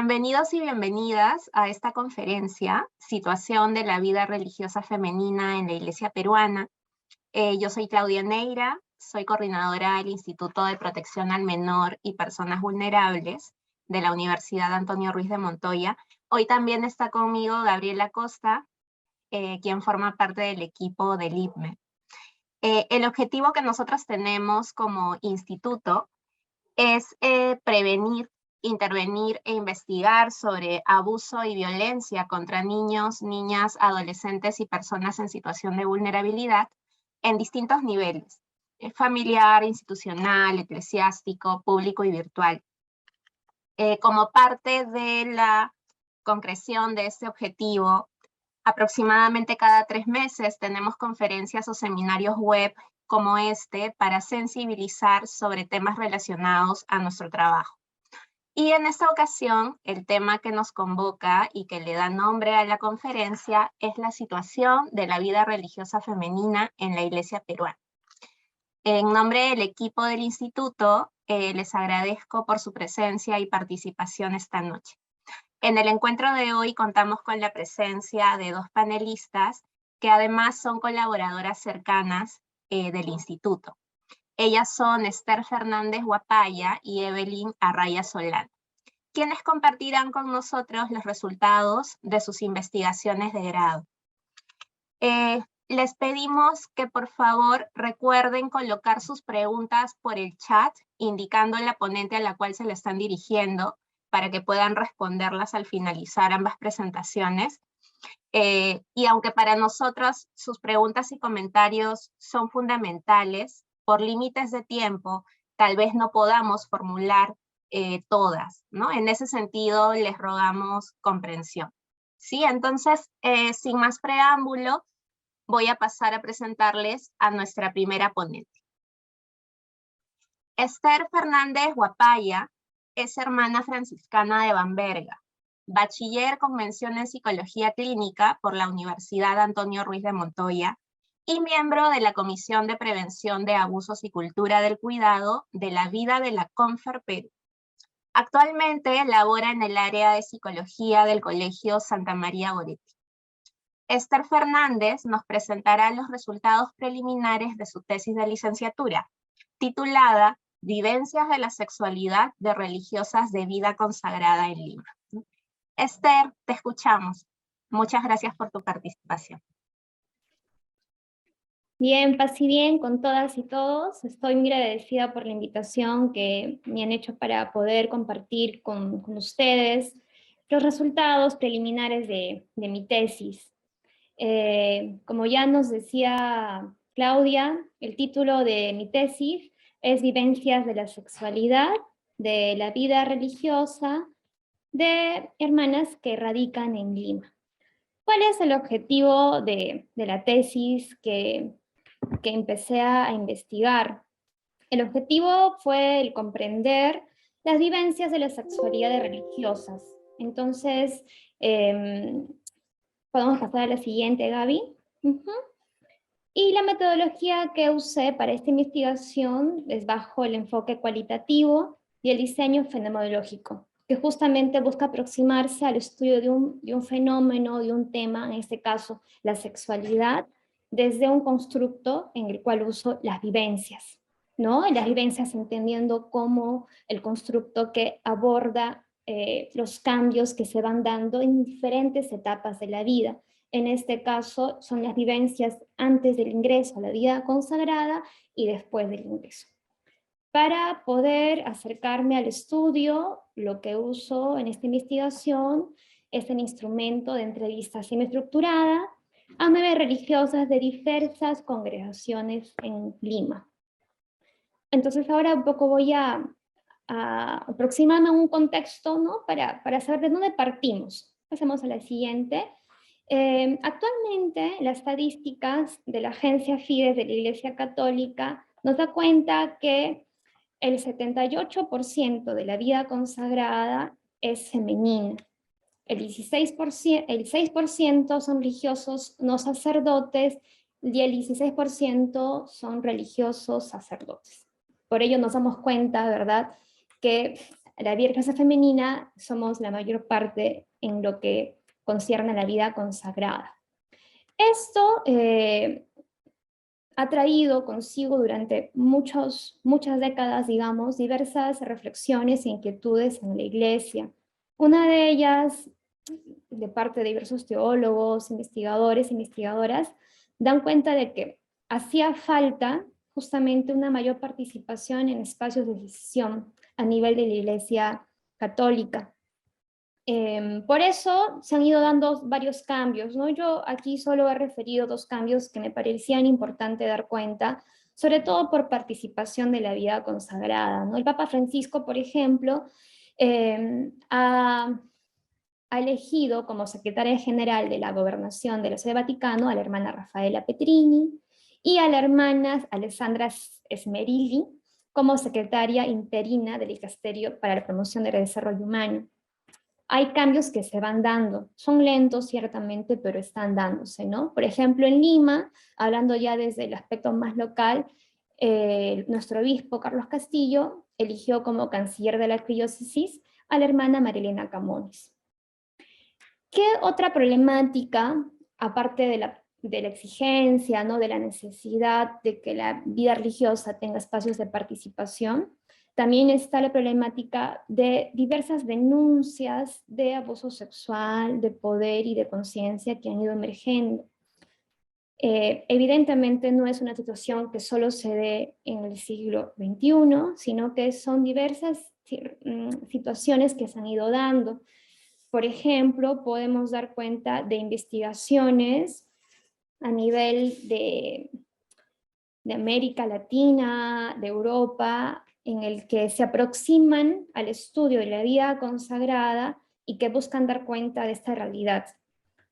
Bienvenidos y bienvenidas a esta conferencia, Situación de la vida religiosa femenina en la Iglesia peruana. Yo soy Claudia Neira, soy coordinadora del Instituto de Protección al Menor y Personas Vulnerables de la Universidad Antonio Ruiz de Montoya. Hoy también está conmigo Gabriela Costa, quien forma parte del equipo del IPME. El objetivo que nosotros tenemos como instituto es prevenir, intervenir e investigar sobre abuso y violencia contra niños, niñas, adolescentes y personas en situación de vulnerabilidad en distintos niveles, familiar, institucional, eclesiástico, público y virtual. Como parte de la concreción de este objetivo, aproximadamente cada 3 meses tenemos conferencias o seminarios web como este para sensibilizar sobre temas relacionados a nuestro trabajo. Y en esta ocasión, el tema que nos convoca y que le da nombre a la conferencia es la situación de la vida religiosa femenina en la Iglesia peruana. En nombre del equipo del instituto, les agradezco por su presencia y participación esta noche. En el encuentro de hoy contamos con la presencia de 2 panelistas que además son colaboradoras cercanas del instituto. Ellas son Esther Fernández Guapaya y Evelyn Arraya Solano, quienes compartirán con nosotros los resultados de sus investigaciones de grado. Les pedimos que por favor recuerden colocar sus preguntas por el chat, indicando a la ponente a la cual se le están dirigiendo, para que puedan responderlas al finalizar ambas presentaciones. Y aunque para nosotros sus preguntas y comentarios son fundamentales, por límites de tiempo, tal vez no podamos formular todas, ¿no? En ese sentido, les rogamos comprensión. ¿Sí? Entonces, sin más preámbulo, voy a pasar a presentarles a nuestra primera ponente. Esther Fernández Guapaya es hermana franciscana de Bamberga, bachiller con mención en Psicología Clínica por la Universidad Antonio Ruiz de Montoya y miembro de la Comisión de Prevención de Abusos y Cultura del Cuidado de la Vida de la Confer Perú. Actualmente labora en el área de Psicología del Colegio Santa María Goretti. Esther Fernández nos presentará los resultados preliminares de su tesis de licenciatura, titulada Vivencias de la sexualidad de religiosas de vida consagrada en Lima. Esther, te escuchamos. Muchas gracias por tu participación. Bien, paz y bien con todas y todos. Estoy muy agradecida por la invitación que me han hecho para poder compartir con ustedes los resultados preliminares de mi tesis. Como ya nos decía Claudia, el título de mi tesis es Vivencias de la sexualidad, de la vida religiosa, de hermanas que radican en Lima. ¿Cuál es el objetivo de la tesis que empecé a investigar? El objetivo fue el comprender las vivencias de la sexualidad de religiosas. Entonces, podemos pasar a la siguiente, Gaby. Y la metodología que usé para esta investigación es bajo el enfoque cualitativo y el diseño fenomenológico, que justamente busca aproximarse al estudio de un fenómeno, de un tema, en este caso la sexualidad, desde un constructo en el cual uso las vivencias, ¿no? Las vivencias entendiendo como el constructo que aborda los cambios que se van dando en diferentes etapas de la vida. En este caso son las vivencias antes del ingreso a la vida consagrada y después del ingreso. Para poder acercarme al estudio, lo que uso en esta investigación es el instrumento de entrevista semiestructurada a 9 religiosas de diversas congregaciones en Lima. Entonces ahora un poco voy a aproximarme a un contexto, ¿no? para saber de dónde partimos. Pasemos a la siguiente. Actualmente las estadísticas de la agencia Fides de la Iglesia Católica nos da cuenta que el 78% de la vida consagrada es femenina. El 6% son religiosos no sacerdotes y el 16% son religiosos sacerdotes. Por ello nos damos cuenta, ¿verdad?, que la vida religiosa femenina somos la mayor parte en lo que concierne a la vida consagrada. Esto ha traído consigo durante muchas décadas, digamos, diversas reflexiones e inquietudes en la Iglesia. Una de ellas, de parte de diversos teólogos, investigadores, investigadoras, dan cuenta de que hacía falta justamente una mayor participación en espacios de decisión a nivel de la Iglesia católica. Por eso se han ido dando varios cambios, ¿no? Yo aquí solo he referido 2 cambios que me parecían importante dar cuenta, sobre todo por participación de la vida consagrada, ¿no? El Papa Francisco, por ejemplo, ha elegido como secretaria general de la Gobernación de la Ciudad del Vaticano a la hermana Rafaela Petrini y a la hermana Alessandra Smerilli como secretaria interina del Dicasterio para la Promoción del Desarrollo Humano. Hay cambios que se van dando, son lentos ciertamente, pero están dándose, ¿no? Por ejemplo, en Lima, hablando ya desde el aspecto más local, nuestro obispo Carlos Castillo eligió como canciller de la arquidiócesis a la hermana Marilena Camones. ¿Qué otra problemática, aparte de la exigencia, ¿no? De la necesidad de que la vida religiosa tenga espacios de participación? También está la problemática de diversas denuncias de abuso sexual, de poder y de conciencia que han ido emergiendo. Evidentemente no es una situación que solo se dé en el siglo XXI, sino que son diversas situaciones que se han ido dando. Por ejemplo, podemos dar cuenta de investigaciones a nivel de América Latina, de Europa, en el que se aproximan al estudio de la vida consagrada y que buscan dar cuenta de esta realidad.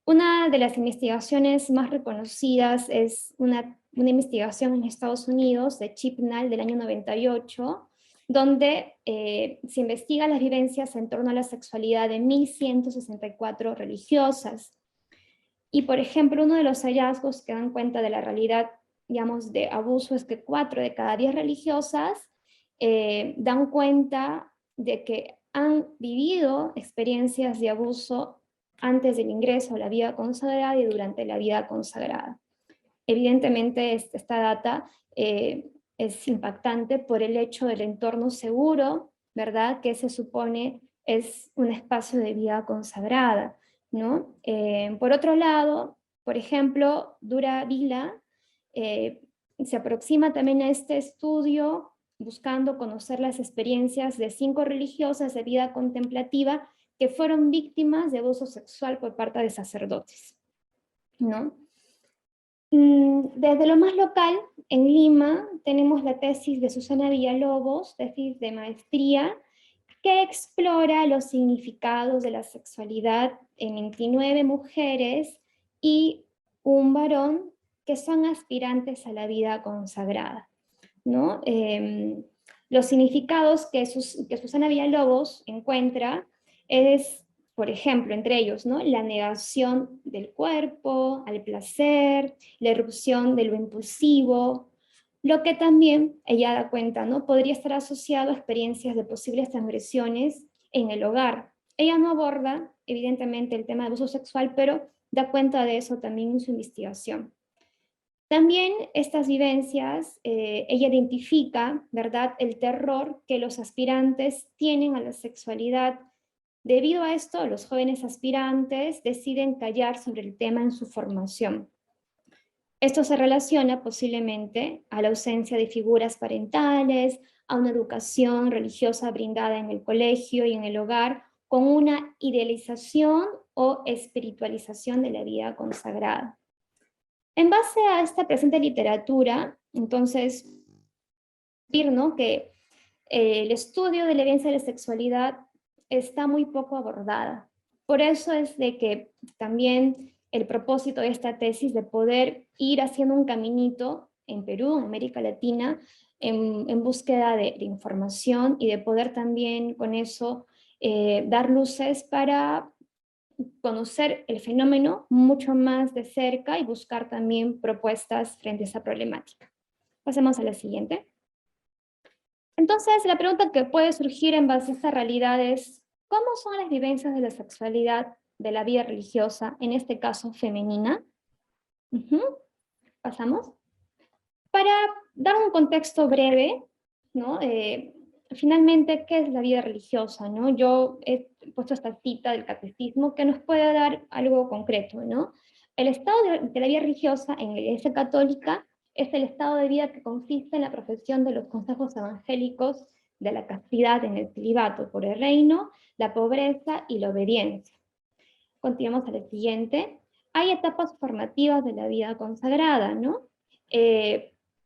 Una de las investigaciones más reconocidas es una investigación en Estados Unidos de Chibnall del año 98, donde se investiga las vivencias en torno a la sexualidad de 1.164 religiosas. Y por ejemplo, uno de los hallazgos que dan cuenta de la realidad, digamos, de abuso es que 4 de cada 10 religiosas dan cuenta de que han vivido experiencias de abuso antes del ingreso a la vida consagrada y durante la vida consagrada. Evidentemente esta data es impactante por el hecho del entorno seguro, ¿verdad? Que se supone es un espacio de vida consagrada, ¿no? Por otro lado, por ejemplo, Dura Vila se aproxima también a este estudio buscando conocer las experiencias de 5 religiosas de vida contemplativa que fueron víctimas de abuso sexual por parte de sacerdotes, ¿no? Desde lo más local, en Lima, tenemos la tesis de Susana Villalobos, tesis de maestría, que explora los significados de la sexualidad en 29 mujeres y un varón que son aspirantes a la vida consagrada, ¿no? Los significados que Susana Villalobos encuentra es, por ejemplo, entre ellos, ¿no? La negación del cuerpo, al placer, la irrupción de lo impulsivo, lo que también ella da cuenta, ¿no? Podría estar asociado a experiencias de posibles transgresiones en el hogar. Ella no aborda, evidentemente, el tema de abuso sexual, pero da cuenta de eso también en su investigación. También estas vivencias, ella identifica, ¿verdad?, el terror que los aspirantes tienen a la sexualidad. Debido a esto, los jóvenes aspirantes deciden callar sobre el tema en su formación. Esto se relaciona posiblemente a la ausencia de figuras parentales, a una educación religiosa brindada en el colegio y en el hogar, con una idealización o espiritualización de la vida consagrada. En base a esta presente literatura, entonces, ¿no?, que el estudio de la evidencia de la sexualidad está muy poco abordada. Por eso es de que también el propósito de esta tesis de poder ir haciendo un caminito en Perú, en América Latina, en búsqueda de información y de poder también con eso dar luces para conocer el fenómeno mucho más de cerca y buscar también propuestas frente a esa problemática. Pasemos a la siguiente. Entonces, la pregunta que puede surgir en base a esta realidad es, ¿cómo son las vivencias de la sexualidad de la vida religiosa, en este caso femenina? Ujú. Pasamos. Para dar un contexto breve, ¿no? Finalmente, ¿qué es la vida religiosa? ¿No? Yo he puesto esta cita del catecismo que nos puede dar algo concreto, ¿no? El estado de la vida religiosa en la Iglesia Católica es el estado de vida que consiste en la profesión de los consejos evangélicos de la castidad en el celibato por el reino, la pobreza y la obediencia. Continuamos a la siguiente. Hay etapas formativas de la vida consagrada, ¿no?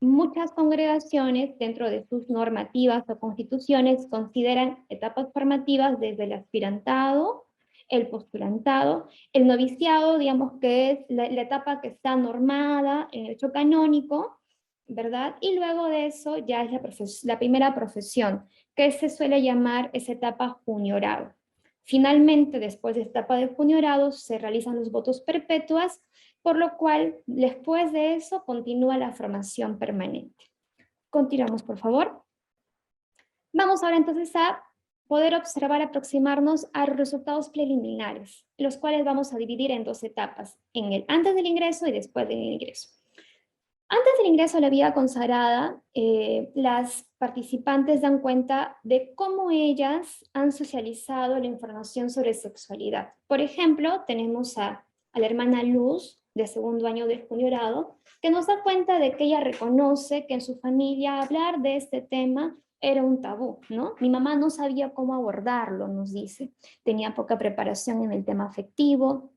Muchas congregaciones, dentro de sus normativas o constituciones, consideran etapas formativas desde el aspirantado, el postulantado, el noviciado, digamos que es la etapa que está normada en el hecho canónico, ¿verdad? Y luego de eso ya es la primera profesión, que se suele llamar esa etapa juniorado. Finalmente, después de esta etapa de juniorado, se realizan los votos perpetuos, por lo cual, después de eso, continúa la formación permanente. Continuamos, por favor. Vamos ahora entonces a poder observar, aproximarnos a los resultados preliminares, los cuales vamos a dividir en dos etapas, en el antes del ingreso y después del ingreso. Antes del ingreso a la vida consagrada, las participantes dan cuenta de cómo ellas han socializado la información sobre sexualidad. Por ejemplo, tenemos a la hermana Luz, de segundo año del juniorado, que nos da cuenta de que ella reconoce que en su familia hablar de este tema era un tabú, ¿no? Mi mamá no sabía cómo abordarlo, nos dice. Tenía poca preparación en el tema afectivo.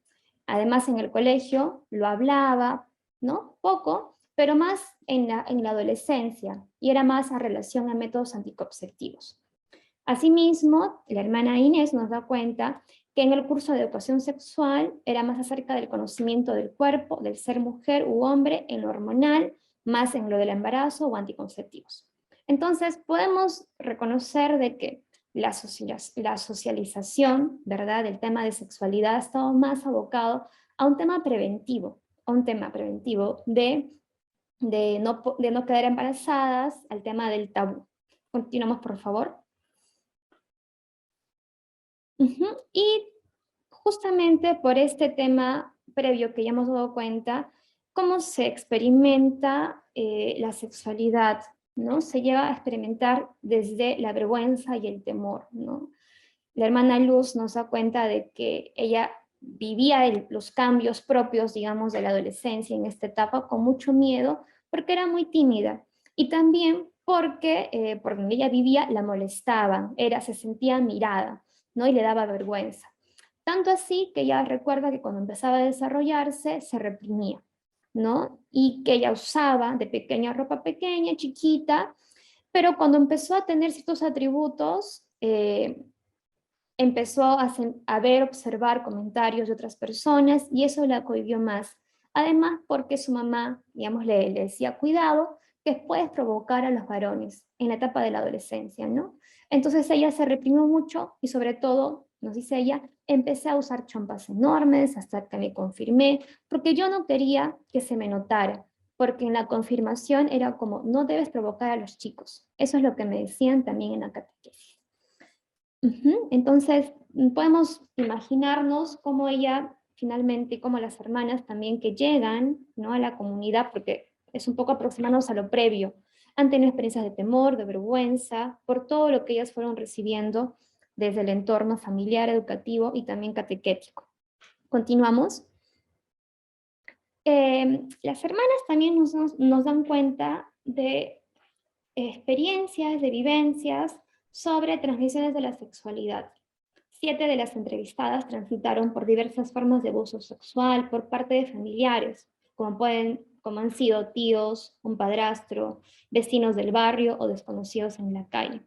Además, en el colegio lo hablaba, ¿no? Poco, pero más en la adolescencia, y era más a relación a métodos anticonceptivos. Asimismo, la hermana Inés nos da cuenta que en el curso de educación sexual era más acerca del conocimiento del cuerpo, del ser mujer u hombre, en lo hormonal, más en lo del embarazo o anticonceptivos. Entonces, podemos reconocer de que la socialización, ¿verdad?, del tema de sexualidad ha estado más abocado a un tema preventivo, de no quedar embarazadas, al tema del tabú. Continuamos, por favor. Y justamente por este tema previo que ya hemos dado cuenta, cómo se experimenta la sexualidad, ¿no? Se llega a experimentar desde la vergüenza y el temor, ¿no? La hermana Luz nos da cuenta de que ella vivía los cambios propios, digamos, de la adolescencia en esta etapa con mucho miedo, porque era muy tímida. Y también porque por donde ella vivía la molestaban, se sentía mirada, ¿no? Y le daba vergüenza. Tanto así que ella recuerda que cuando empezaba a desarrollarse se reprimía, ¿no? Y que ella usaba de pequeña ropa pequeña, chiquita, pero cuando empezó a tener ciertos atributos, empezó a ver, observar comentarios de otras personas y eso la cohibió más. Además, porque su mamá, digamos, le decía, cuidado, que puedes provocar a los varones en la etapa de la adolescencia, ¿no? Entonces ella se reprimió mucho y sobre todo, nos dice ella, empecé a usar chompas enormes hasta que me confirmé, porque yo no quería que se me notara, porque en la confirmación era como, no debes provocar a los chicos. Eso es lo que me decían también en la catequesis. Entonces, podemos imaginarnos cómo ella finalmente, como las hermanas también que llegan, ¿no?, a la comunidad, porque es un poco aproximarnos a lo previo, han tenido experiencias de temor, de vergüenza, por todo lo que ellas fueron recibiendo desde el entorno familiar, educativo y también catequético. Continuamos. Las hermanas también nos dan cuenta de experiencias, de vivencias sobre transmisiones de la sexualidad. 7 de las entrevistadas transitaron por diversas formas de abuso sexual por parte de familiares, como han sido tíos, un padrastro, vecinos del barrio o desconocidos en la calle.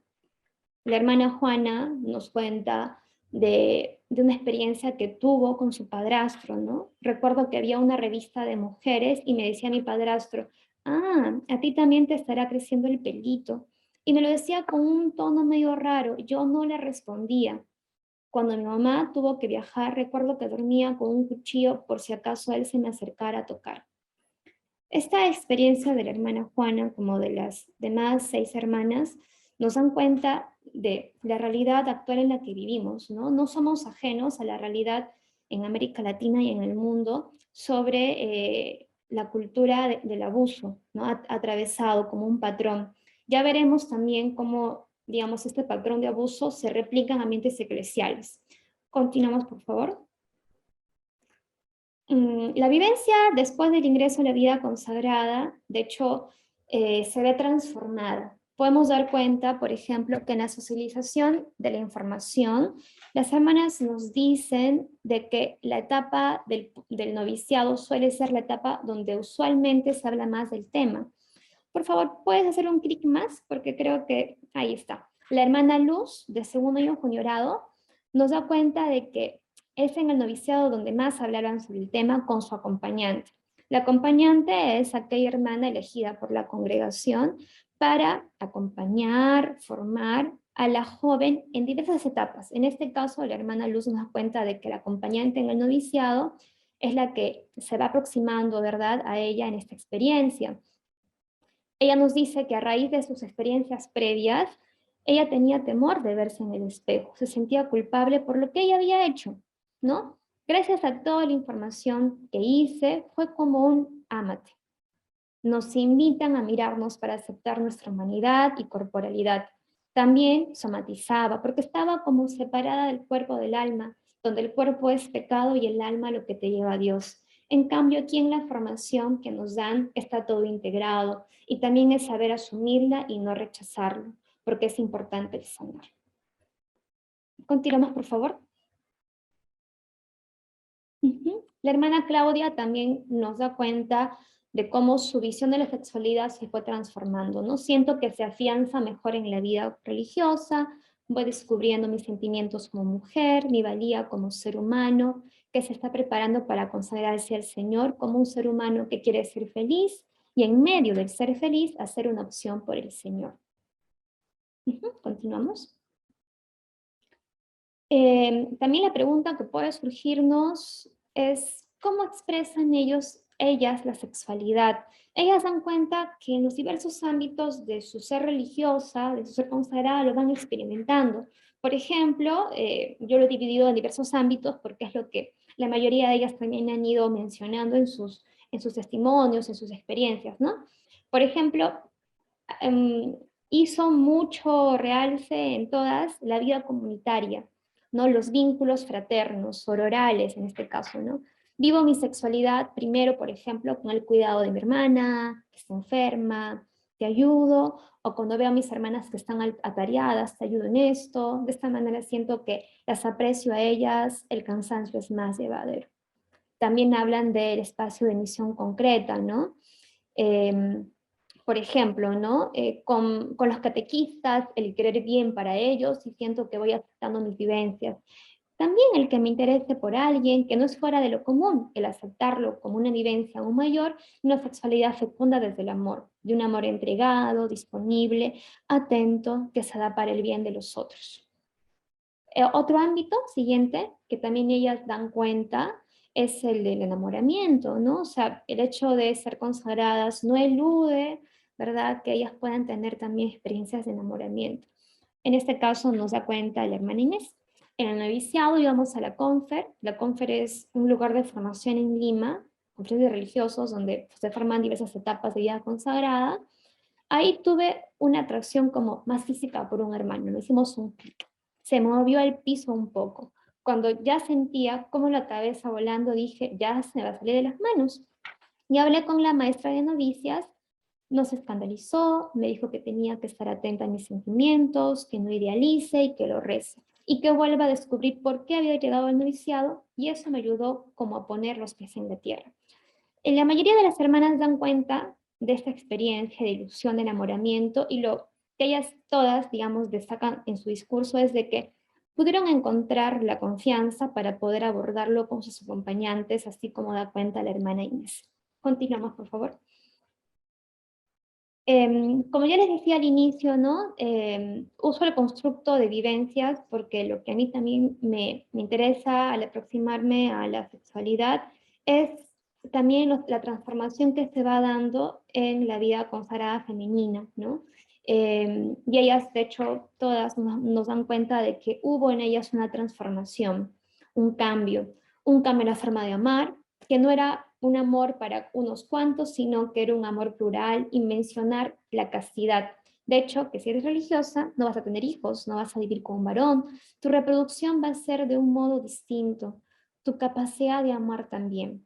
La hermana Juana nos cuenta de una experiencia que tuvo con su padrastro, ¿no? Recuerdo que había una revista de mujeres y me decía mi padrastro, a ti también te estará creciendo el pelito. Y me lo decía con un tono medio raro, yo no le respondía. Cuando mi mamá tuvo que viajar, recuerdo que dormía con un cuchillo por si acaso él se me acercara a tocar. Esta experiencia de la hermana Juana, como de las demás 6 hermanas, nos dan cuenta de la realidad actual en la que vivimos, ¿no? No somos ajenos a la realidad en América Latina y en el mundo sobre la cultura del abuso, ¿no? Atravesado como un patrón. Ya veremos también cómo, digamos, este patrón de abuso se replica en ambientes eclesiales. Continuamos, por favor. La vivencia después del ingreso a la vida consagrada, de hecho, se ve transformada. Podemos dar cuenta, por ejemplo, que en la socialización de la información, las hermanas nos dicen de que la etapa del noviciado suele ser la etapa donde usualmente se habla más del tema. Por favor, ¿puedes hacer un clic más? Porque creo que ahí está. La hermana Luz, de segundo año juniorado, nos da cuenta de que es en el noviciado donde más hablaban sobre el tema con su acompañante. La acompañante es aquella hermana elegida por la congregación para acompañar, formar a la joven en diversas etapas. En este caso, la hermana Luz nos da cuenta de que la acompañante en el noviciado es la que se va aproximando, ¿verdad?, a ella en esta experiencia. Ella nos dice que a raíz de sus experiencias previas, ella tenía temor de verse en el espejo, se sentía culpable por lo que ella había hecho, ¿no? Gracias a toda la información que hice, fue como un ámate. Nos invitan a mirarnos para aceptar nuestra humanidad y corporalidad. También somatizaba, porque estaba como separada del cuerpo del alma, donde el cuerpo es pecado y el alma lo que te lleva a Dios. En cambio, aquí en la formación que nos dan está todo integrado y también es saber asumirla y no rechazarlo, porque es importante el sanar. Continuamos, por favor. La hermana Claudia también nos da cuenta de cómo su visión de la sexualidad se fue transformando, ¿no? Siento que se afianza mejor en la vida religiosa, voy descubriendo mis sentimientos como mujer, mi valía como ser humano, que se está preparando para consagrarse al Señor como un ser humano que quiere ser feliz y en medio del ser feliz hacer una opción por el Señor. Continuamos. También la pregunta que puede surgirnos es ¿cómo expresan ellas la sexualidad? Ellas dan cuenta que en los diversos ámbitos de su ser religiosa, de su ser consagrada, lo van experimentando. Por ejemplo, yo lo he dividido en diversos ámbitos porque es lo que la mayoría de ellas también han ido mencionando en sus testimonios, en sus experiencias, ¿no? Por ejemplo, hizo mucho realce en todas la vida comunitaria, ¿no? Los vínculos fraternos, sororales en este caso, ¿no? Vivo mi sexualidad primero, por ejemplo, con el cuidado de mi hermana, que está enferma, te ayudo, o cuando veo a mis hermanas que están atareadas, te ayudo en esto. De esta manera siento que las aprecio a ellas, el cansancio es más llevadero. También hablan del espacio de misión concreta, ¿no? Por ejemplo, ¿no? Con los catequistas, el querer bien para ellos y siento que voy aceptando mis vivencias. También el que me interese por alguien que no es fuera de lo común, el aceptarlo como una vivencia aún mayor, una sexualidad fecunda desde el amor, de un amor entregado, disponible, atento, que se da para el bien de los otros. Otro ámbito siguiente que también ellas dan cuenta es el del enamoramiento, ¿no? O sea, el hecho de ser consagradas no elude, ¿verdad? Que ellas puedan tener también experiencias de enamoramiento. En este caso nos da cuenta la hermana Inés. En el noviciado íbamos a la Confer. La Confer es un lugar de formación en Lima, conferencias de religiosos, donde se forman diversas etapas de vida consagrada. Ahí tuve una atracción como más física por un hermano, lo hicimos un clic. Se movió el piso un poco. Cuando ya sentía como la cabeza volando, dije, ya se me va a salir de las manos. Y hablé con la maestra de novicias, nos escandalizó, me dijo que tenía que estar atenta a mis sentimientos, que no idealice y que lo rece. Y que vuelva a descubrir por qué había llegado al noviciado, y eso me ayudó como a poner los pies en la tierra. La mayoría de las hermanas dan cuenta de esta experiencia de ilusión, de enamoramiento, y lo que ellas todas, digamos, destacan en su discurso es de que pudieron encontrar la confianza para poder abordarlo con sus acompañantes, así como da cuenta la hermana Inés. Continuamos, por favor. Como ya les decía al inicio, ¿no? Uso el constructo de vivencias porque lo que a mí también me interesa al aproximarme a la sexualidad es también la transformación que se va dando en la vida consagrada femenina, ¿no? Y ellas, de hecho, todas nos dan cuenta de que hubo en ellas una transformación, un cambio en la forma de amar, que no era un amor para unos cuantos, sino que era un amor plural y mencionar la castidad. De hecho, que si eres religiosa, no vas a tener hijos, no vas a vivir con un varón, tu reproducción va a ser de un modo distinto, tu capacidad de amar también.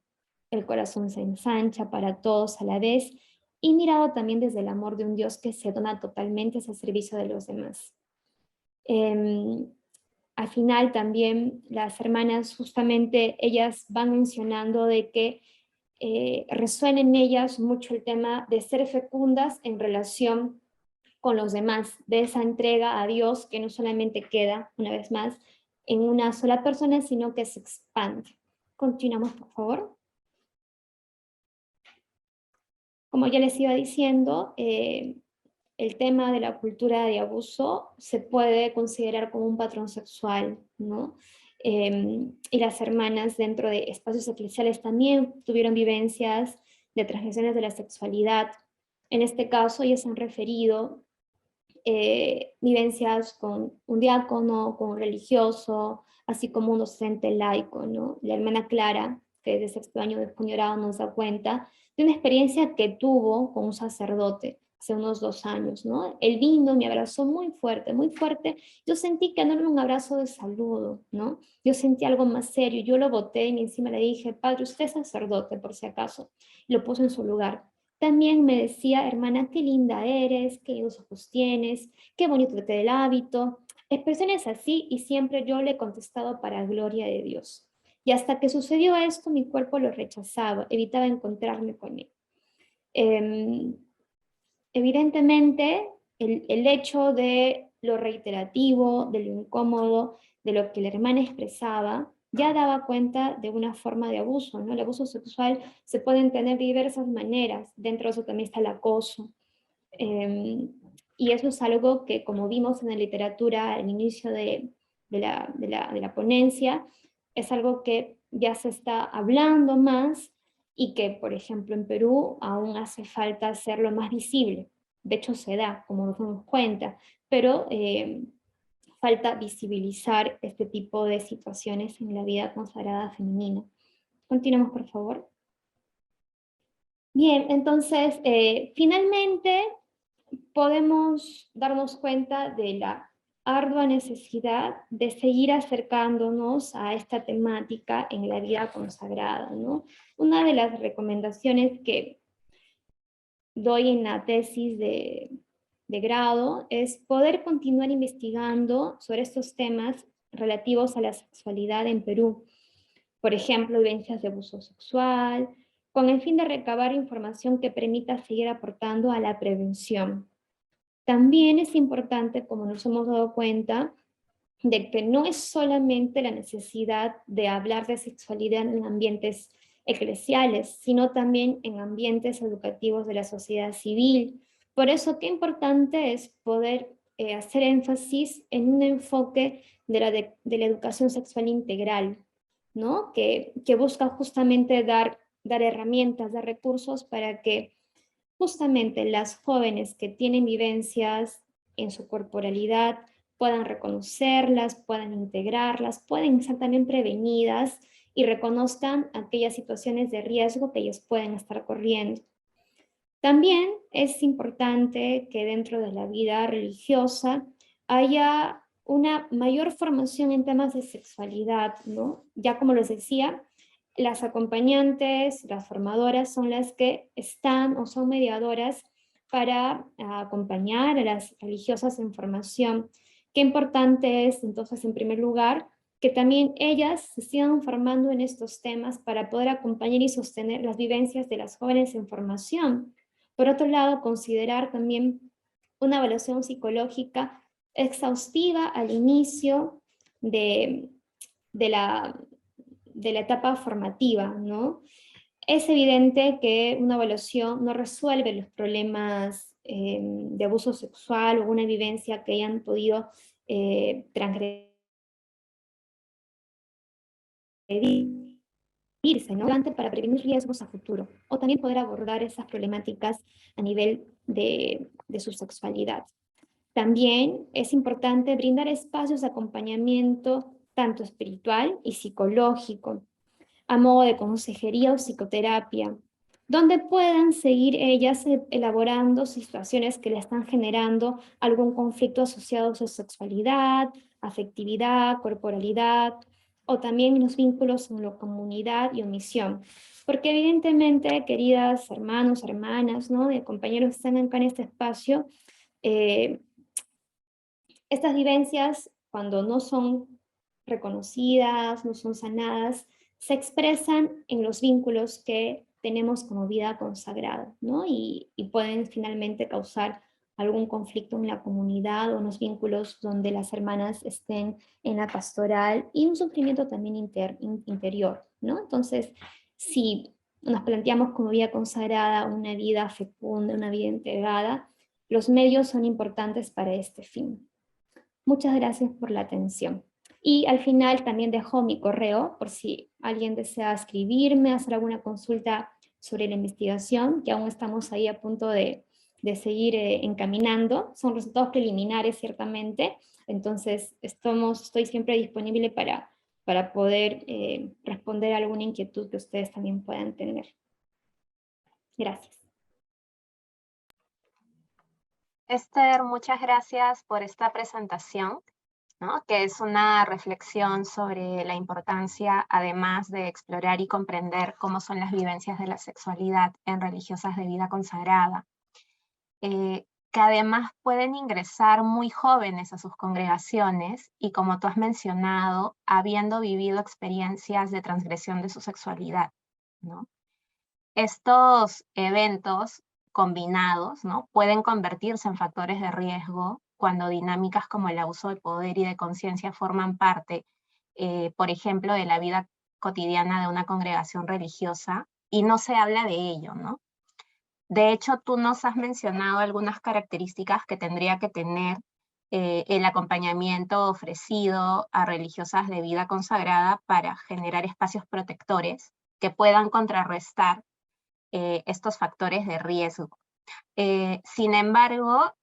El corazón se ensancha para todos a la vez y mirado también desde el amor de un Dios que se dona totalmente al servicio de los demás. Al final también las hermanas justamente ellas van mencionando de que resuena en ellas mucho el tema de ser fecundas en relación con los demás, de esa entrega a Dios que no solamente queda, una vez más, en una sola persona, sino que se expande. Continuamos, por favor. Como ya les iba diciendo, el tema de la cultura de abuso se puede considerar como un patrón sexual, ¿no? Y las hermanas dentro de espacios eclesiales también tuvieron vivencias de transgresiones de la sexualidad. En este caso, ellas han referido vivencias con un diácono, con un religioso, así como un docente laico, ¿no? La hermana Clara, que de sexto año de juniorado nos da cuenta de una experiencia que tuvo con un sacerdote hace unos 2 años, ¿no? Él vino, me abrazó muy fuerte, muy fuerte. Yo sentí que no era un abrazo de saludo, ¿no? Yo sentí algo más serio. Yo lo boté y encima le dije, padre, usted es sacerdote, por si acaso. Y lo puso en su lugar. También me decía, hermana, qué linda eres, qué lindos ojos tienes, qué bonito te queda el hábito. Expresiones así y siempre yo le he contestado para gloria de Dios. Y hasta que sucedió esto, mi cuerpo lo rechazaba, evitaba encontrarme con él. Eh, Evidentemente, el hecho de lo reiterativo, de lo incómodo, de lo que la hermana expresaba, ya daba cuenta de una forma de abuso, ¿no? El abuso sexual se puede entender de diversas maneras, dentro de eso también está el acoso. Y eso es algo que, como vimos en la literatura al inicio de la ponencia, es algo que ya se está hablando más y que, por ejemplo, en Perú aún hace falta hacerlo más visible. De hecho, se da, como nos damos cuenta, pero falta visibilizar este tipo de situaciones en la vida consagrada femenina. Continuamos, por favor. Bien, entonces, finalmente podemos darnos cuenta de la ardua necesidad de seguir acercándonos a esta temática en la vida consagrada, ¿no? Una de las recomendaciones que doy en la tesis de grado es poder continuar investigando sobre estos temas relativos a la sexualidad en Perú. Por ejemplo, vivencias de abuso sexual, con el fin de recabar información que permita seguir aportando a la prevención. También es importante, como nos hemos dado cuenta, de que no es solamente la necesidad de hablar de sexualidad en ambientes eclesiales, sino también en ambientes educativos de la sociedad civil. Por eso, qué importante es poder hacer énfasis en un enfoque de la educación sexual integral, ¿no? Que busca justamente dar herramientas, dar recursos para que justamente las jóvenes que tienen vivencias en su corporalidad puedan reconocerlas, puedan integrarlas, pueden ser también prevenidas y reconozcan aquellas situaciones de riesgo que ellos pueden estar corriendo. También es importante que dentro de la vida religiosa haya una mayor formación en temas de sexualidad, ¿no? Ya como les decía, las acompañantes, las formadoras son las que están o son mediadoras para acompañar a las religiosas en formación. Qué importante es entonces, en primer lugar, que también ellas se sigan formando en estos temas para poder acompañar y sostener las vivencias de las jóvenes en formación. Por otro lado, considerar también una evaluación psicológica exhaustiva al inicio de la, de la etapa formativa, ¿no? Es evidente que una evaluación no resuelve los problemas de abuso sexual o una vivencia que hayan podido transgredir irse, ¿no? Para prevenir riesgos a futuro, o también poder abordar esas problemáticas a nivel de su sexualidad. También es importante brindar espacios de acompañamiento tanto espiritual y psicológico, a modo de consejería o psicoterapia, donde puedan seguir ellas elaborando situaciones que le están generando algún conflicto asociado a su sexualidad, afectividad, corporalidad, o también los vínculos en la comunidad y omisión. Porque evidentemente, queridas hermanos, hermanas, ¿no? De compañeros que están acá en este espacio, estas vivencias, cuando no son reconocidas, no son sanadas, se expresan en los vínculos que tenemos como vida consagrada, ¿no? Y pueden finalmente causar algún conflicto en la comunidad o unos vínculos donde las hermanas estén en la pastoral y un sufrimiento también interior, ¿no? Entonces, si nos planteamos como vida consagrada una vida fecunda, una vida entregada, los medios son importantes para este fin. Muchas gracias por la atención. Y al final también dejo mi correo por si alguien desea escribirme, hacer alguna consulta sobre la investigación, que aún estamos ahí a punto de seguir encaminando. Son resultados preliminares, ciertamente. Entonces, estoy siempre disponible para poder responder a alguna inquietud que ustedes también puedan tener. Gracias. Esther, muchas gracias por esta presentación, ¿no? Que es una reflexión sobre la importancia, además de explorar y comprender cómo son las vivencias de la sexualidad en religiosas de vida consagrada, que además pueden ingresar muy jóvenes a sus congregaciones y, como tú has mencionado, habiendo vivido experiencias de transgresión de su sexualidad, ¿no? Estos eventos combinados, ¿no? Pueden convertirse en factores de riesgo cuando dinámicas como el abuso de poder y de conciencia forman parte, por ejemplo, de la vida cotidiana de una congregación religiosa y no se habla de ello, ¿no? De hecho, tú nos has mencionado algunas características que tendría que tener el acompañamiento ofrecido a religiosas de vida consagrada para generar espacios protectores que puedan contrarrestar estos factores de riesgo. Sin embargo,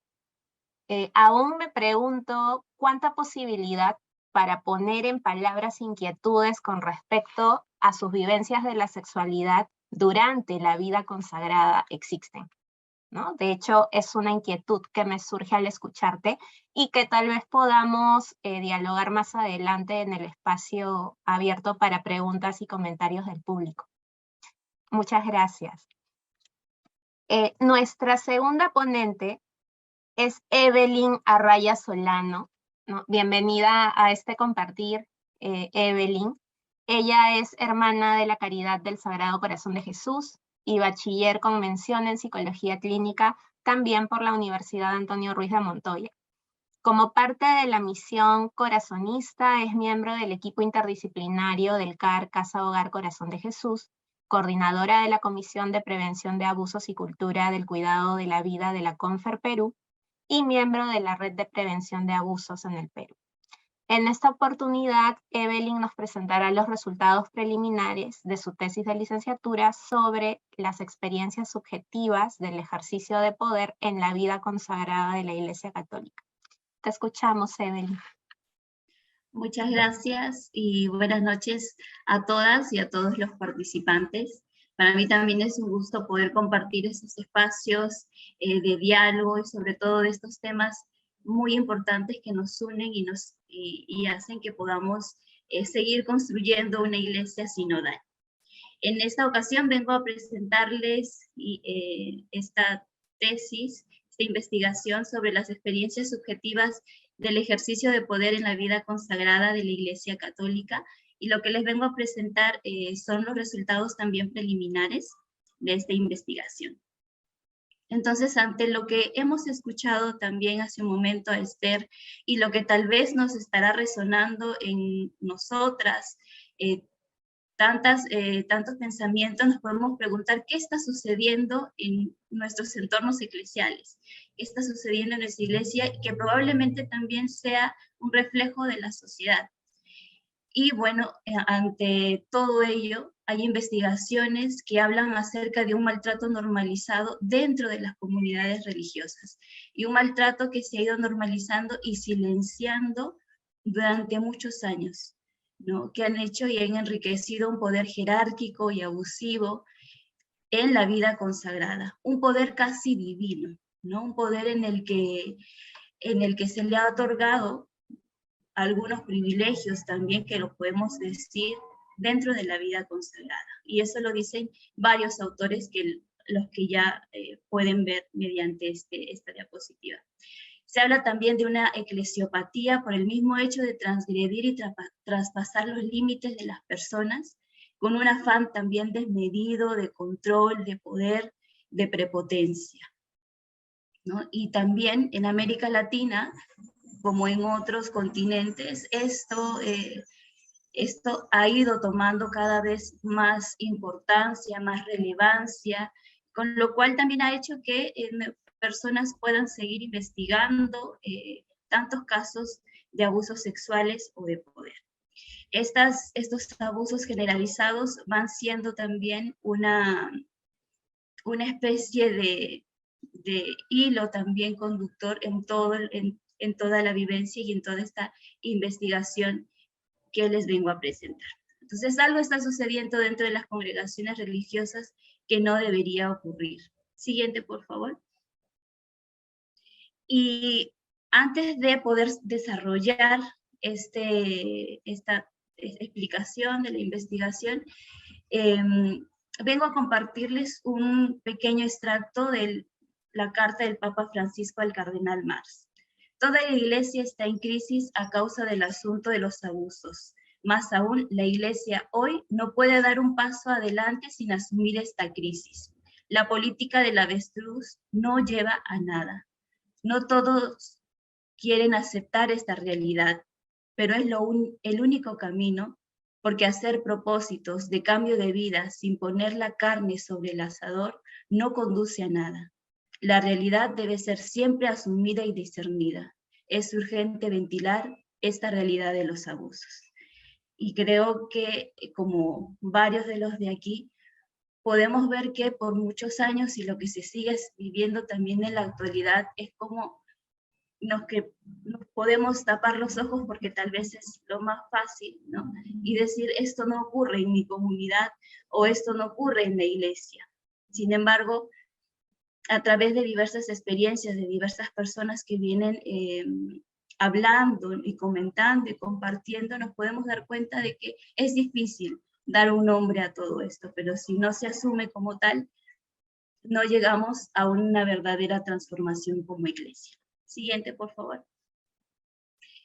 aún me pregunto cuánta posibilidad para poner en palabras inquietudes con respecto a sus vivencias de la sexualidad durante la vida consagrada existen, ¿no? De hecho, es una inquietud que me surge al escucharte y que tal vez podamos dialogar más adelante en el espacio abierto para preguntas y comentarios del público. Muchas gracias. Nuestra segunda ponente es Evelyn Arraya Solano, ¿no? Bienvenida a este compartir, Evelyn. Ella es hermana de la Caridad del Sagrado Corazón de Jesús y bachiller con mención en Psicología Clínica, también por la Universidad Antonio Ruiz de Montoya. Como parte de la misión corazonista, es miembro del equipo interdisciplinario del CAR Casa Hogar Corazón de Jesús, coordinadora de la Comisión de Prevención de Abusos y Cultura del Cuidado de la Vida de la CONFER Perú y miembro de la Red de Prevención de Abusos en el Perú. En esta oportunidad, Evelyn nos presentará los resultados preliminares de su tesis de licenciatura sobre las experiencias subjetivas del ejercicio de poder en la vida consagrada de la Iglesia Católica. Te escuchamos, Evelyn. Muchas gracias y buenas noches a todas y a todos los participantes. Para mí también es un gusto poder compartir estos espacios de diálogo y sobre todo de estos temas muy importantes que nos unen y hacen que podamos seguir construyendo una iglesia sinodal. En esta ocasión vengo a presentarles esta tesis, esta investigación sobre las experiencias subjetivas del ejercicio de poder en la vida consagrada de la Iglesia Católica, y lo que les vengo a presentar son los resultados también preliminares de esta investigación. Entonces, ante lo que hemos escuchado también hace un momento a Esther y lo que tal vez nos estará resonando en nosotras, tantos pensamientos, nos podemos preguntar qué está sucediendo en nuestros entornos eclesiales, qué está sucediendo en nuestra iglesia, que probablemente también sea un reflejo de la sociedad. Y bueno, ante todo ello, hay investigaciones que hablan acerca de un maltrato normalizado dentro de las comunidades religiosas, y un maltrato que se ha ido normalizando y silenciando durante muchos años, ¿no? Que han hecho y han enriquecido un poder jerárquico y abusivo en la vida consagrada, un poder casi divino, ¿no? Un poder en el que se le ha otorgado algunos privilegios también, que lo podemos decir, dentro de la vida consagrada. Y eso lo dicen varios autores, los que ya pueden ver mediante esta diapositiva. Se habla también de una eclesiopatía por el mismo hecho de transgredir y traspasar los límites de las personas, con un afán también desmedido de control, de poder, de prepotencia, ¿no? Y también en América Latina, como en otros continentes, esto ha ido tomando cada vez más importancia, más relevancia, con lo cual también ha hecho que personas puedan seguir investigando tantos casos de abusos sexuales o de poder. Estos abusos generalizados van siendo también una especie de hilo también conductor en toda la vivencia y en toda esta investigación que les vengo a presentar. Entonces, algo está sucediendo dentro de las congregaciones religiosas que no debería ocurrir. Siguiente, por favor. Y antes de poder desarrollar esta explicación de la investigación, vengo a compartirles un pequeño extracto de la carta del Papa Francisco al Cardenal Marx. Toda la Iglesia está en crisis a causa del asunto de los abusos. Más aún, la Iglesia hoy no puede dar un paso adelante sin asumir esta crisis. La política del avestruz no lleva a nada. No todos quieren aceptar esta realidad, pero es el único camino, porque hacer propósitos de cambio de vida sin poner la carne sobre el asador no conduce a nada. La realidad debe ser siempre asumida y discernida. Es urgente ventilar esta realidad de los abusos. Y creo que, como varios de los de aquí, podemos ver que por muchos años, y lo que se sigue viviendo también en la actualidad, es como nos podemos tapar los ojos porque tal vez es lo más fácil, ¿no? Y decir, esto no ocurre en mi comunidad o esto no ocurre en la iglesia. Sin embargo, a través de diversas experiencias de diversas personas que vienen hablando y comentando y compartiendo, nos podemos dar cuenta de que es difícil dar un nombre a todo esto, pero si no se asume como tal, no llegamos a una verdadera transformación como iglesia. Siguiente, por favor.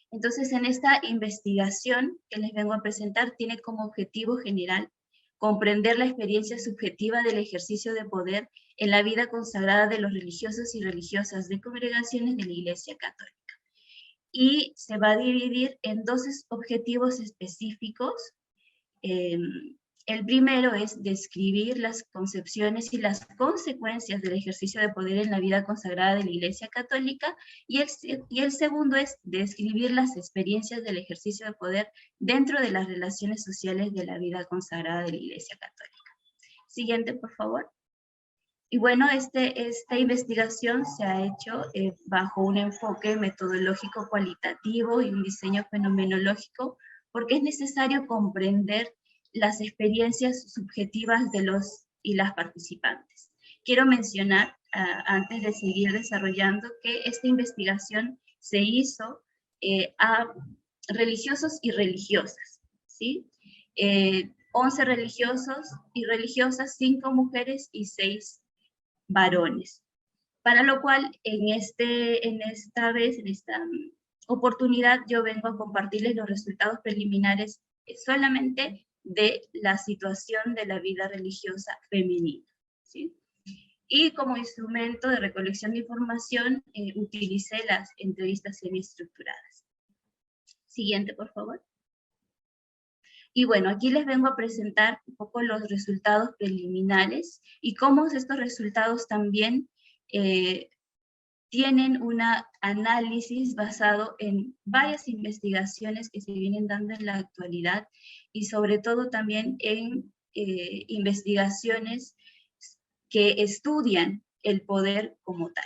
Entonces, en esta investigación que les vengo a presentar, tiene como objetivo general comprender la experiencia subjetiva del ejercicio de poder en la vida consagrada de los religiosos y religiosas de congregaciones de la Iglesia Católica. Y se va a dividir en dos objetivos específicos. El primero es describir las concepciones y las consecuencias del ejercicio de poder en la vida consagrada de la Iglesia Católica, y el segundo es describir las experiencias del ejercicio de poder dentro de las relaciones sociales de la vida consagrada de la Iglesia Católica. Siguiente, por favor. Y bueno, esta investigación se ha hecho bajo un enfoque metodológico cualitativo y un diseño fenomenológico, porque es necesario comprender las experiencias subjetivas de los y las participantes. Quiero mencionar, antes de seguir desarrollando, que esta investigación se hizo a religiosos y religiosas, ¿sí? 11 religiosos y religiosas, 5 mujeres y 6 varones. Para lo cual, en esta oportunidad, yo vengo a compartirles los resultados preliminares solamente de la situación de la vida religiosa femenina, ¿sí? Y como instrumento de recolección de información, utilicé las entrevistas semiestructuradas. Siguiente, por favor. Y bueno, aquí les vengo a presentar un poco los resultados preliminares y cómo estos resultados también tienen un análisis basado en varias investigaciones que se vienen dando en la actualidad, y sobre todo también en investigaciones que estudian el poder como tal.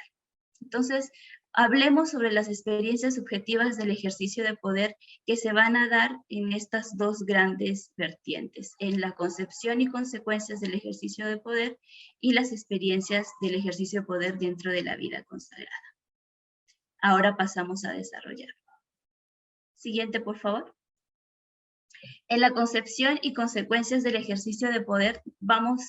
Entonces, hablemos sobre las experiencias subjetivas del ejercicio de poder que se van a dar en estas dos grandes vertientes, en la concepción y consecuencias del ejercicio de poder y las experiencias del ejercicio de poder dentro de la vida consagrada. Ahora pasamos a desarrollar. Siguiente, por favor. En la concepción y consecuencias del ejercicio de poder vamos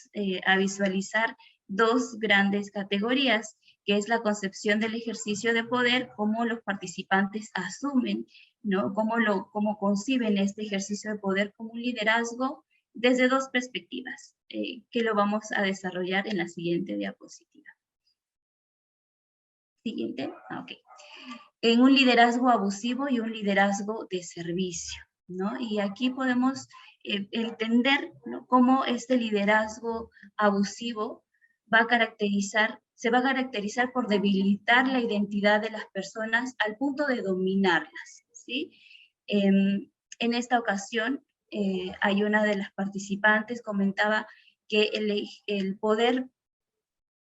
a visualizar dos grandes categorías, que es la concepción del ejercicio de poder, cómo los participantes asumen, ¿no? Cómo conciben este ejercicio de poder como un liderazgo desde dos perspectivas, que lo vamos a desarrollar en la siguiente diapositiva. Siguiente, ok. En un liderazgo abusivo y un liderazgo de servicio, ¿no? Y aquí podemos entender, ¿no?, cómo este liderazgo abusivo se va a caracterizar por debilitar la identidad de las personas al punto de dominarlas, ¿sí? En esta ocasión, hay una de las participantes comentaba que el poder,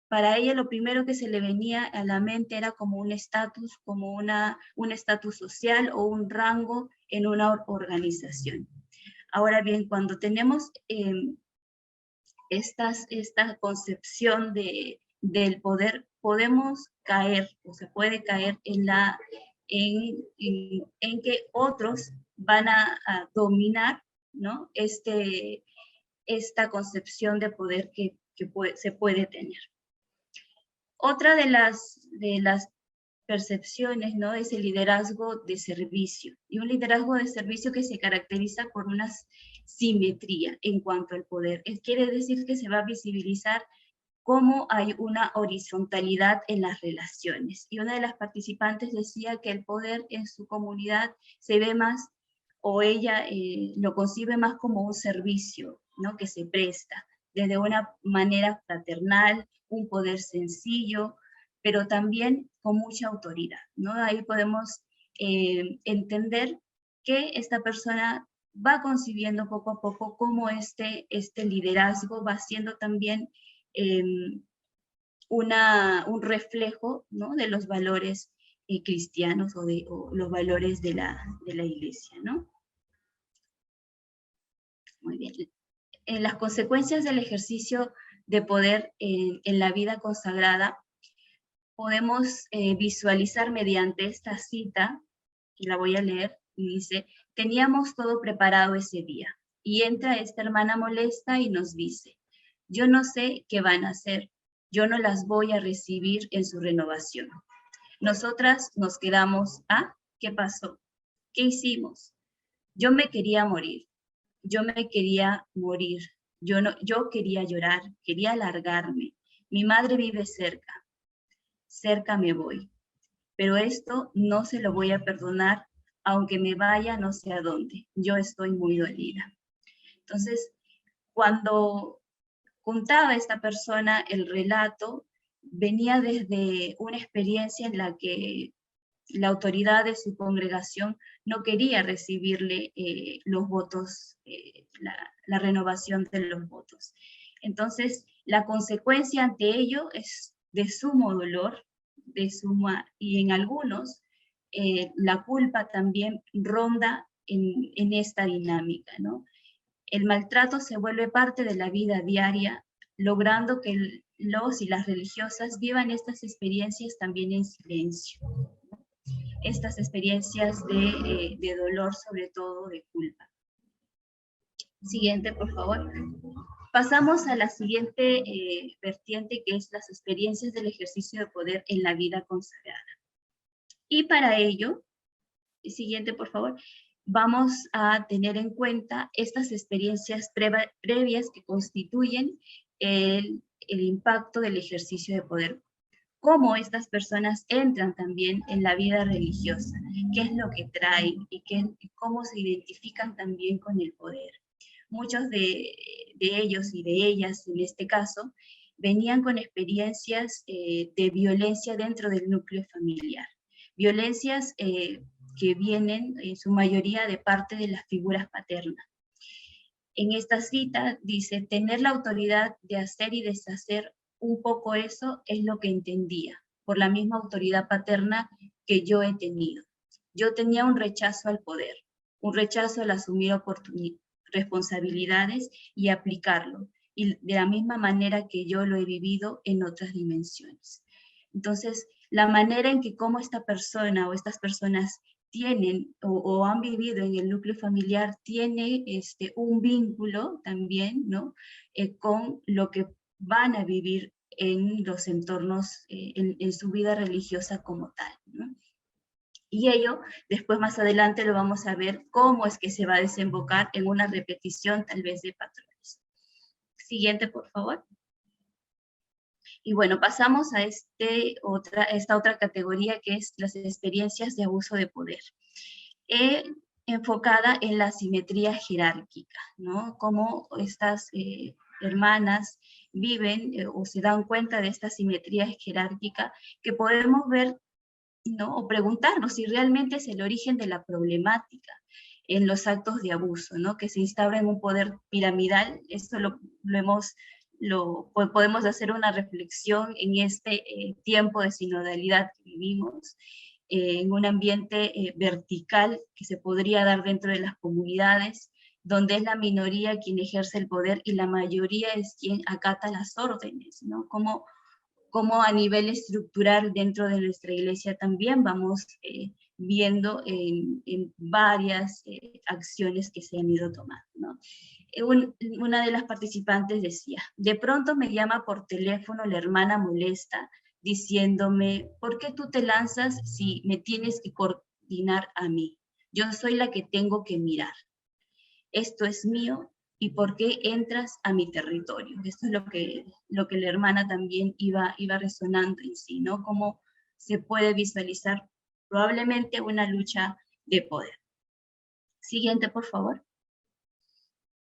para ella lo primero que se le venía a la mente era como un estatus, como un estatus social o un rango en una organización. Ahora bien, cuando tenemos esta concepción del poder, podemos caer, o se puede caer en que otros van a dominar, ¿no?, esta concepción de poder que se puede tener. Otra de las percepciones, ¿no?, es el liderazgo de servicio. Y un liderazgo de servicio que se caracteriza por una simetría en cuanto al poder. Quiere decir que se va a visibilizar cómo hay una horizontalidad en las relaciones. Y una de las participantes decía que el poder en su comunidad se ve más, o ella lo concibe más como un servicio, ¿no?, que se presta desde una manera fraternal, un poder sencillo, pero también con mucha autoridad, ¿no? Ahí podemos entender que esta persona va concibiendo poco a poco cómo este liderazgo va siendo también un reflejo, ¿no?, de los valores cristianos o los valores de la iglesia, ¿no? Muy bien. En las consecuencias del ejercicio de poder en la vida consagrada, podemos visualizar mediante esta cita, y la voy a leer, y dice: teníamos todo preparado ese día, y entra esta hermana molesta y nos dice: yo no sé qué van a hacer, yo no las voy a recibir en su renovación. Nosotras nos quedamos: ¿ah? ¿Qué pasó? ¿Qué hicimos? Yo me quería morir, yo quería llorar, quería largarme. Mi madre vive cerca me voy, pero esto no se lo voy a perdonar, aunque me vaya no sé a dónde. Yo estoy muy dolida. Entonces, cuando contaba esta persona el relato, venía desde una experiencia en la que la autoridad de su congregación no quería recibirle los votos, la renovación de los votos. Entonces, la consecuencia ante ello es de sumo dolor, y en algunos la culpa también ronda en esta dinámica, ¿no? El maltrato se vuelve parte de la vida diaria, logrando que los y las religiosas vivan estas experiencias también en silencio. Estas experiencias de dolor, sobre todo de culpa. Siguiente, por favor. Pasamos a la siguiente vertiente, que es las experiencias del ejercicio de poder en la vida consagrada. Y para ello, siguiente, por favor, vamos a tener en cuenta estas experiencias previas que constituyen el impacto del ejercicio de poder. Cómo estas personas entran también en la vida religiosa, qué es lo que traen y cómo se identifican también con el poder. Muchos de ellos y de ellas, en este caso, venían con experiencias de violencia dentro del núcleo familiar. Violencias que vienen en su mayoría de parte de las figuras paternas. En esta cita dice, tener la autoridad de hacer y deshacer un poco eso es lo que entendía, por la misma autoridad paterna que yo he tenido. Yo tenía un rechazo al poder, un rechazo al asumir responsabilidades y aplicarlo, y de la misma manera que yo lo he vivido en otras dimensiones. Entonces, la manera en que como esta persona o estas personas tienen o han vivido en el núcleo familiar tiene un vínculo también, ¿no? Con lo que van a vivir en los entornos, en su vida religiosa como tal, ¿no? Y ello, después más adelante lo vamos a ver cómo es que se va a desembocar en una repetición tal vez de patrones. Siguiente, por favor. Y bueno, pasamos a esta otra categoría que es las experiencias de abuso de poder. Enfocada en la simetría jerárquica, ¿no? Cómo estas hermanas viven o se dan cuenta de esta simetría jerárquica que podemos ver, ¿no? O preguntarnos si realmente es el origen de la problemática en los actos de abuso, ¿no? Que se instaura en un poder piramidal. Esto podemos hacer una reflexión en este tiempo de sinodalidad que vivimos, en un ambiente vertical que se podría dar dentro de las comunidades, donde es la minoría quien ejerce el poder y la mayoría es quien acata las órdenes, ¿no? Como a nivel estructural dentro de nuestra iglesia también vamos viendo en varias acciones que se han ido tomando, ¿no? Una de las participantes decía, de pronto me llama por teléfono la hermana molesta, diciéndome, ¿por qué tú te lanzas si me tienes que coordinar a mí? Yo soy la que tengo que mirar. Esto es mío, ¿y por qué entras a mi territorio? Esto es lo que la hermana también iba resonando en sí, ¿no? Cómo se puede visualizar probablemente una lucha de poder. Siguiente, por favor.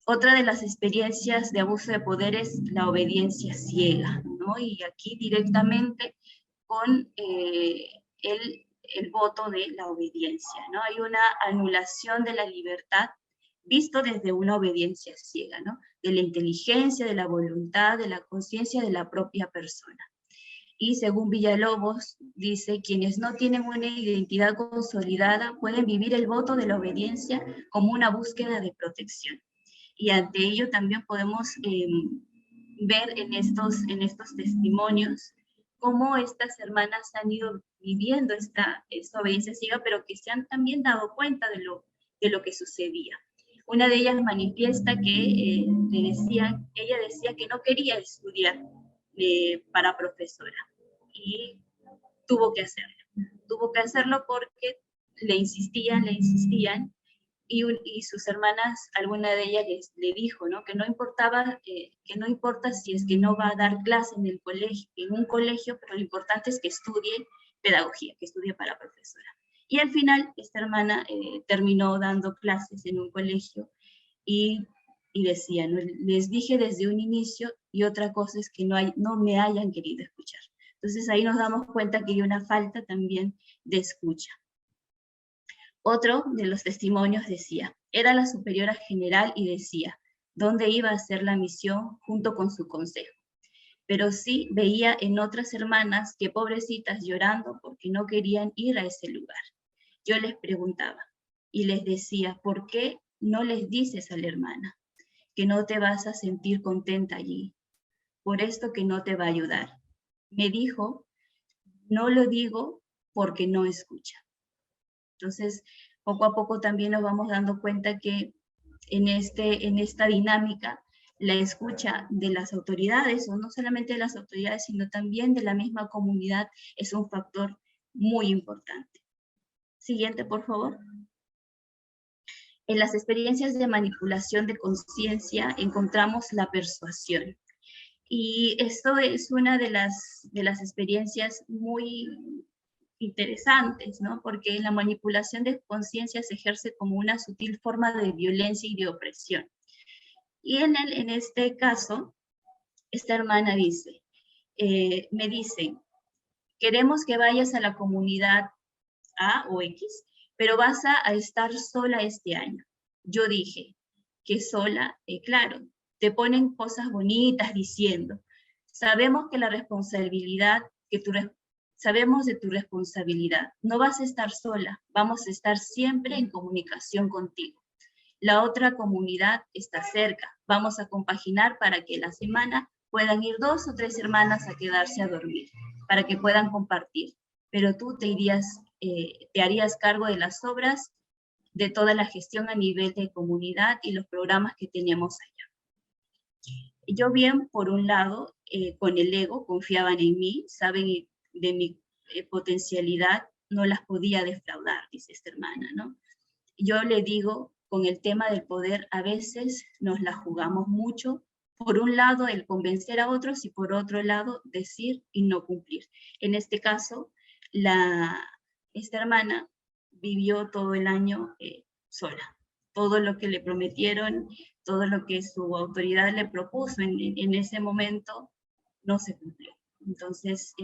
Otra de las experiencias de abuso de poder es la obediencia ciega, ¿no? Y aquí directamente con el voto de la obediencia, ¿no? Hay una anulación de la libertad visto desde una obediencia ciega, ¿no? De la inteligencia, de la voluntad, de la conciencia de la propia persona. Y según Villalobos, dice, quienes no tienen una identidad consolidada pueden vivir el voto de la obediencia como una búsqueda de protección. Y ante ello también podemos ver en estos testimonios cómo estas hermanas han ido viviendo esta obediencia ciega, pero que se han también dado cuenta de lo que sucedía. Una de ellas manifiesta que ella decía que no quería estudiar para profesora y tuvo que hacerlo. Tuvo que hacerlo porque le insistían, y sus hermanas, alguna de ellas le dijo, ¿no? Que no importaba, que no importa si es que no va a dar clase en un colegio, pero lo importante es que estudie pedagogía, que estudie para profesora. Y al final, esta hermana terminó dando clases en un colegio y decía, ¿no? Les dije desde un inicio, y otra cosa es que no me hayan querido escuchar. Entonces ahí nos damos cuenta que hay una falta también de escucha. Otro de los testimonios decía, era la superiora general y decía, ¿dónde iba a hacer la misión junto con su consejo? Pero sí veía en otras hermanas que pobrecitas llorando porque no querían ir a ese lugar. Yo les preguntaba y les decía, ¿por qué no les dices a la hermana que no te vas a sentir contenta allí? Por esto que no te va a ayudar. Me dijo, no lo digo porque no escucha. Entonces, poco a poco también nos vamos dando cuenta que en esta dinámica, la escucha de las autoridades, o no solamente de las autoridades, sino también de la misma comunidad, es un factor muy importante. Siguiente, por favor. En las experiencias de manipulación de conciencia encontramos la persuasión. Y esto es una de las experiencias muy interesantes, ¿no? Porque la manipulación de conciencia se ejerce como una sutil forma de violencia y de opresión. Y en este caso, esta hermana dice, me dicen, queremos que vayas a la comunidad A o X, pero vas a estar sola este año. Yo dije, que sola, claro, te ponen cosas bonitas diciendo, sabemos que la responsabilidad, sabemos de tu responsabilidad, no vas a estar sola, vamos a estar siempre en comunicación contigo. La otra comunidad está cerca, vamos a compaginar para que la semana puedan ir 2 o 3 hermanas a quedarse a dormir, para que puedan compartir, pero tú te harías cargo de las obras, de toda la gestión a nivel de comunidad y los programas que tenemos allá. Yo bien, por un lado, con el ego, confiaban en mí, saben de mi potencialidad, no las podía defraudar, dice esta hermana, ¿no? Yo le digo, con el tema del poder, a veces nos la jugamos mucho, por un lado el convencer a otros y por otro lado decir y no cumplir. En este caso, esta hermana vivió todo el año sola. Todo lo que le prometieron, todo lo que su autoridad le propuso en ese momento, no se cumplió. Entonces,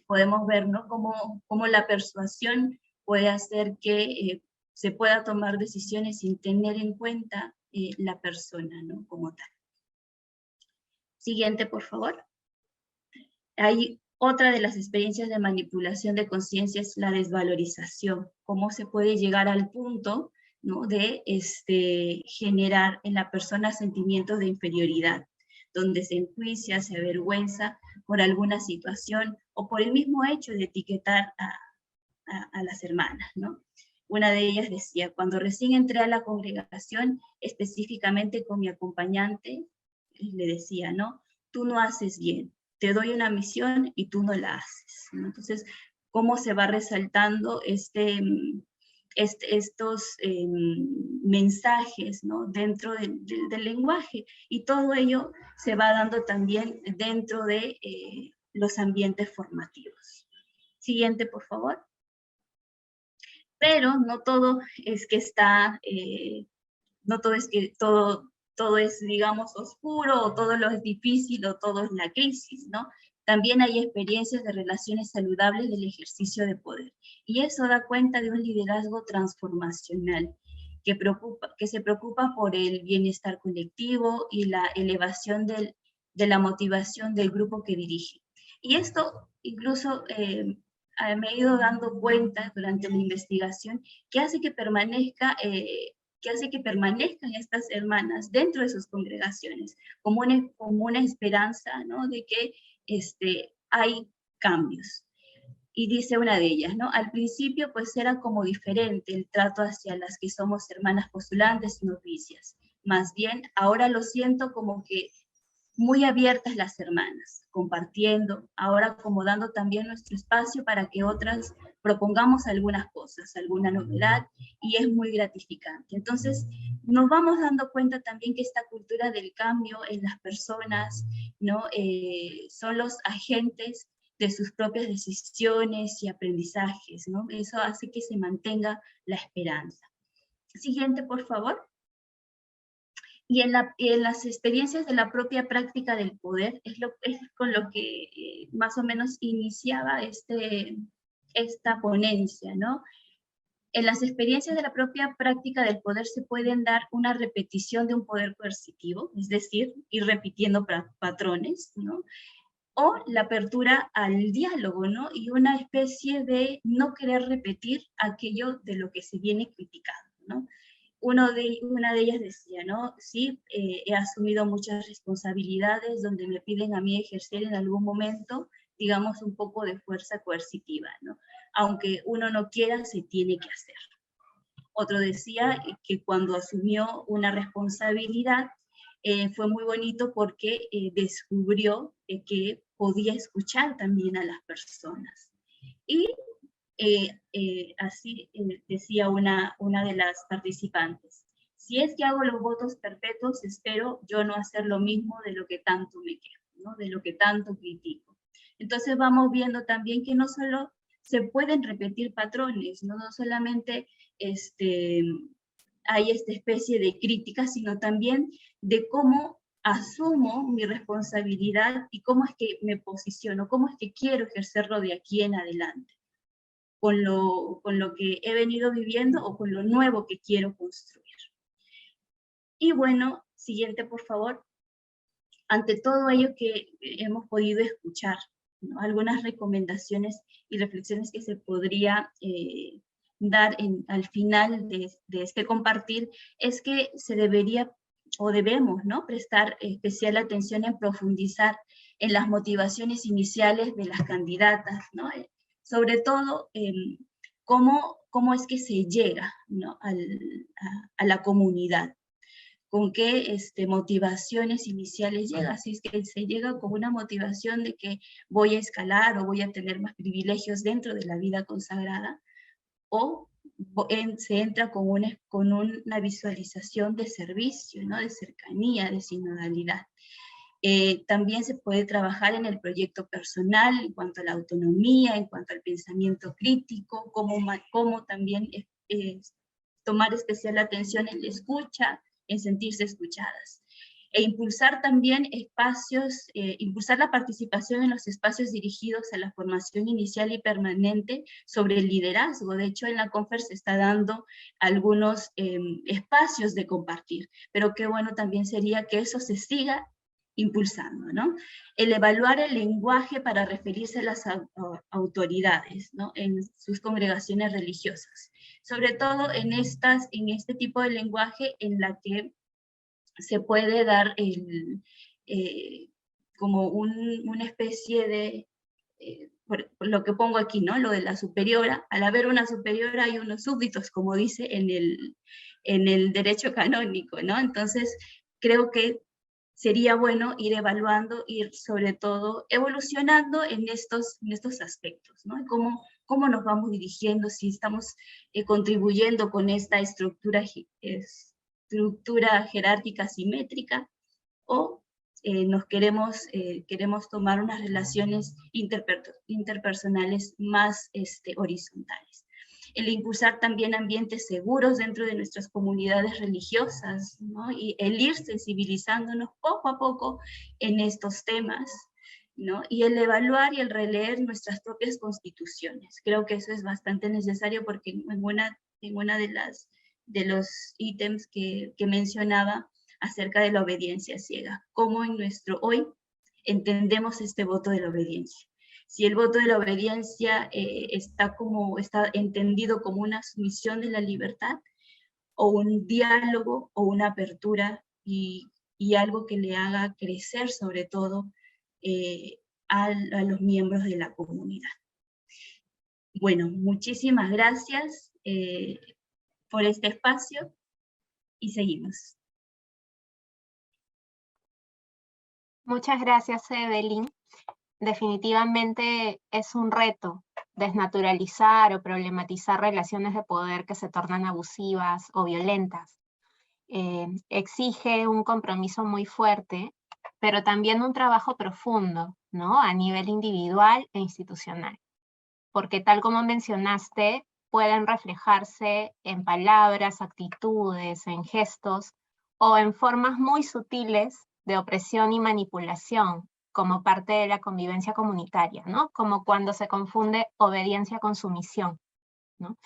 podemos ver, ¿no?, cómo la persuasión puede hacer que se pueda tomar decisiones sin tener en cuenta la persona, ¿no?, como tal. Siguiente, por favor. Hay otra de las experiencias de manipulación de conciencia, es la desvalorización. Cómo se puede llegar al punto, ¿no?, de generar en la persona sentimientos de inferioridad, donde se enjuicia, se avergüenza por alguna situación o por el mismo hecho de etiquetar a las hermanas, ¿no? Una de ellas decía, cuando recién entré a la congregación, específicamente con mi acompañante, le decía, ¿no?, tú no haces bien, te doy una misión y tú no la haces, ¿no? Entonces, cómo se va resaltando estos mensajes, ¿no?, dentro del lenguaje, y todo ello se va dando también dentro de los ambientes formativos. Siguiente, por favor. Pero no todo es que no todo es que todo es, digamos, oscuro, o todo lo es difícil, o todo es la crisis, ¿no? También hay experiencias de relaciones saludables del ejercicio de poder. Y eso da cuenta de un liderazgo transformacional que se preocupa por el bienestar colectivo y la elevación de la motivación del grupo que dirige. Y esto incluso me he ido dando cuenta durante la investigación que hace que permanezcan estas hermanas dentro de sus congregaciones, como una esperanza, ¿no?, de que hay cambios. Y dice una de ellas, ¿no?, al principio pues era como diferente el trato hacia las que somos hermanas postulantes y novicias. Más bien, ahora lo siento como que muy abiertas las hermanas, compartiendo, ahora acomodando también nuestro espacio para que otras propongamos algunas cosas, alguna novedad, y es muy gratificante. Entonces, nos vamos dando cuenta también que esta cultura del cambio en las personas, ¿no?, son los agentes de sus propias decisiones y aprendizajes, ¿no? Eso hace que se mantenga la esperanza. Siguiente, por favor. Y en las experiencias de la propia práctica del poder, es con lo que más o menos iniciaba esta ponencia, ¿no? En las experiencias de la propia práctica del poder se pueden dar una repetición de un poder coercitivo, es decir, ir repitiendo patrones, ¿no?, o la apertura al diálogo, ¿no?, y una especie de no querer repetir aquello de lo que se viene criticando, ¿no? Una de ellas decía, ¿no?, sí, he asumido muchas responsabilidades donde me piden a mí ejercer en algún momento, digamos, un poco de fuerza coercitiva, ¿no? Aunque uno no quiera, se tiene que hacer. Otro decía que cuando asumió una responsabilidad, fue muy bonito porque descubrió que podía escuchar también a las personas. Y así decía una de las participantes, si es que hago los votos perpetuos, espero yo no hacer lo mismo de lo que tanto me quejo, ¿no?, de lo que tanto critico. Entonces vamos viendo también que no solo se pueden repetir patrones, no solamente hay esta especie de crítica, sino también de cómo asumo mi responsabilidad y cómo es que me posiciono, cómo es que quiero ejercerlo de aquí en adelante, con lo que he venido viviendo o con lo nuevo que quiero construir. Y bueno, siguiente por favor. Ante todo ello que hemos podido escuchar, ¿no? Algunas recomendaciones y reflexiones que se podría dar al final de este compartir, es que se debería o debemos, ¿no?, prestar especial atención en profundizar en las motivaciones iniciales de las candidatas, ¿no? Sobre todo, cómo es que se llega, ¿no?, a la comunidad. Con qué motivaciones iniciales llega. Si es que se llega con una motivación de que voy a escalar o voy a tener más privilegios dentro de la vida consagrada, o se entra con una visualización de servicio, ¿no?, de cercanía, de sinodalidad. También se puede trabajar en el proyecto personal, en cuanto a la autonomía, en cuanto al pensamiento crítico, cómo también tomar especial atención en la escucha, en sentirse escuchadas. E impulsar también impulsar la participación en los espacios dirigidos a la formación inicial y permanente sobre el liderazgo. De hecho, en la Confer se está dando algunos espacios de compartir, pero qué bueno también sería que eso se siga impulsando, ¿no? El evaluar el lenguaje para referirse a las autoridades, ¿no?, en sus congregaciones religiosas. Sobre todo en este tipo de lenguaje en la que se puede dar como una especie de, por lo que pongo aquí, ¿no?, lo de la superiora. Al haber una superiora hay unos súbditos, como dice en el derecho canónico, ¿no? Entonces, creo que sería bueno ir evaluando, ir sobre todo evolucionando en estos aspectos, ¿no? Cómo nos vamos dirigiendo, si estamos contribuyendo con esta estructura jerárquica simétrica, o queremos tomar unas relaciones interpersonales más horizontales. El impulsar también ambientes seguros dentro de nuestras comunidades religiosas, ¿no?, y el ir sensibilizándonos poco a poco en estos temas, ¿no?, y el evaluar y el releer nuestras propias constituciones. Creo que eso es bastante necesario, porque en una de los ítems que mencionaba acerca de la obediencia ciega, cómo en nuestro hoy entendemos este voto de la obediencia. Si el voto de la obediencia está entendido como una sumisión de la libertad, o un diálogo, o una apertura, y algo que le haga crecer sobre todo a los miembros de la comunidad. Bueno, muchísimas gracias por este espacio, y seguimos. Muchas gracias, Evelyn. Definitivamente es un reto desnaturalizar o problematizar relaciones de poder que se tornan abusivas o violentas. Exige un compromiso muy fuerte, pero también un trabajo profundo, ¿no?, a nivel individual e institucional. Porque tal como mencionaste, pueden reflejarse en palabras, actitudes, en gestos, o en formas muy sutiles de opresión y manipulación, como parte de la convivencia comunitaria, ¿no?, como cuando se confunde obediencia con sumisión, ¿no?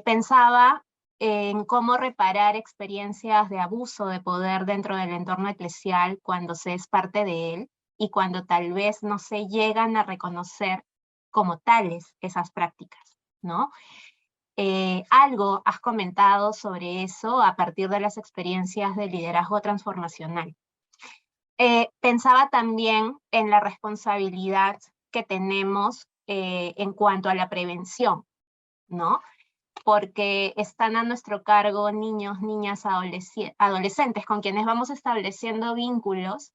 Pensaba en cómo reparar experiencias de abuso de poder dentro del entorno eclesial cuando se es parte de él, y cuando tal vez no se llegan a reconocer como tales esas prácticas, ¿no? Algo has comentado sobre eso a partir de las experiencias de liderazgo transformacional. Pensaba también en la responsabilidad que tenemos en cuanto a la prevención, ¿no? Porque están a nuestro cargo niños, niñas, adolescentes con quienes vamos estableciendo vínculos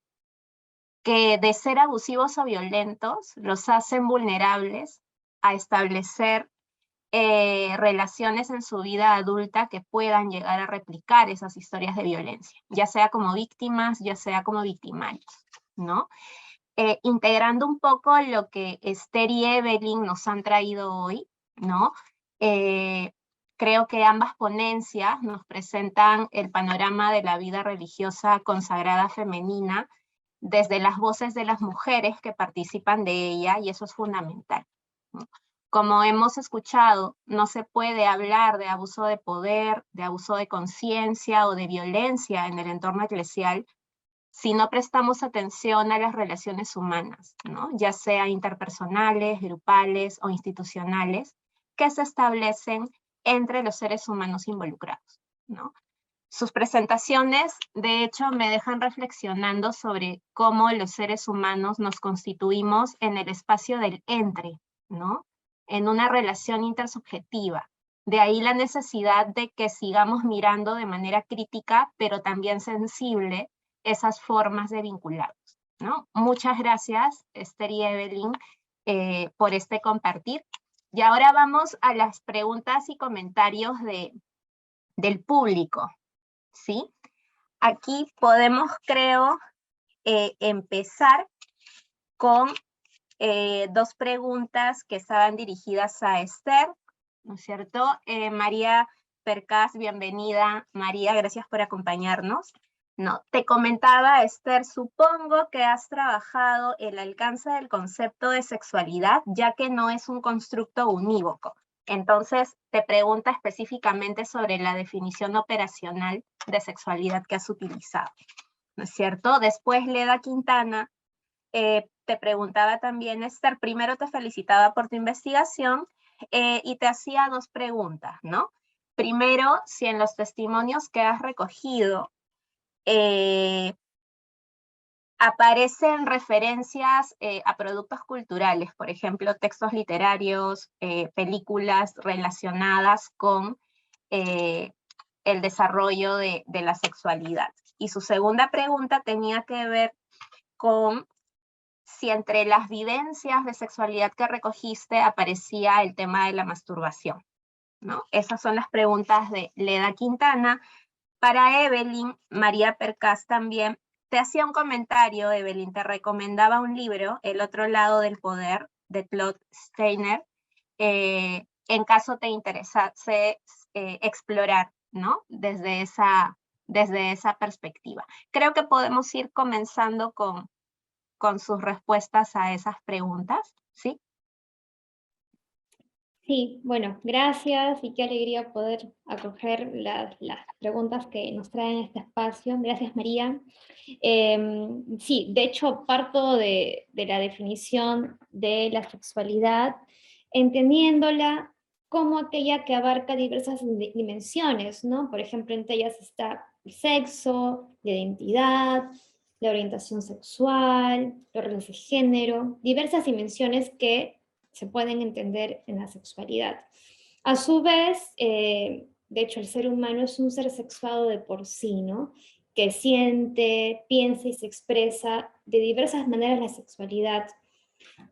que, de ser abusivos o violentos, los hacen vulnerables a establecer relaciones en su vida adulta que puedan llegar a replicar esas historias de violencia, ya sea como víctimas, ya sea como victimarios, ¿no? Integrando un poco lo que Esther y Evelyn nos han traído hoy, ¿no? Creo que ambas ponencias nos presentan el panorama de la vida religiosa consagrada femenina desde las voces de las mujeres que participan de ella, y eso es fundamental, ¿no? Como hemos escuchado, no se puede hablar de abuso de poder, de abuso de conciencia o de violencia en el entorno eclesial si no prestamos atención a las relaciones humanas, ¿no? Ya sea interpersonales, grupales o institucionales, que se establecen entre los seres humanos involucrados, ¿no? Sus presentaciones, de hecho, me dejan reflexionando sobre cómo los seres humanos nos constituimos en el espacio del entre, ¿no? En una relación intersubjetiva. De ahí la necesidad de que sigamos mirando de manera crítica, pero también sensible, esas formas de vincularnos, ¿no? Muchas gracias, Esther y Evelyn, por este compartir. Y ahora vamos a las preguntas y comentarios del público, ¿sí? Aquí podemos, creo, empezar con dos preguntas que estaban dirigidas a Esther, ¿no es cierto? María Percas, bienvenida. María, gracias por acompañarnos. No, te comentaba, Esther, supongo que has trabajado el alcance del concepto de sexualidad, ya que no es un constructo unívoco. Entonces, te pregunta específicamente sobre la definición operacional de sexualidad que has utilizado, ¿no es cierto? Después, Leda Quintana te preguntaba también, Esther, primero te felicitaba por tu investigación y te hacía dos preguntas, ¿no? Primero, si en los testimonios que has recogido aparecen referencias a productos culturales, por ejemplo, textos literarios, películas relacionadas con el desarrollo de la sexualidad. Y su segunda pregunta tenía que ver con si entre las vivencias de sexualidad que recogiste aparecía el tema de la masturbación, ¿no? Esas son las preguntas de Leda Quintana. Para Evelyn, María Percas también te hacía un comentario, Evelyn, te recomendaba un libro, El otro lado del poder, de Claude Steiner, en caso te interesase explorar, ¿no? Desde esa perspectiva. Creo que podemos ir comenzando con sus respuestas a esas preguntas, ¿sí? Sí, bueno, gracias y qué alegría poder acoger las preguntas que nos traen este espacio. Gracias, María. Sí, de hecho, parto de la definición de la sexualidad, entendiéndola como aquella que abarca diversas dimensiones, ¿no? Por ejemplo, entre ellas está el sexo, la identidad, la orientación sexual, los roles de género, diversas dimensiones que se pueden entender en la sexualidad. A su vez, de hecho, el ser humano es un ser sexuado de por sí, ¿no? Que siente, piensa y se expresa de diversas maneras la sexualidad.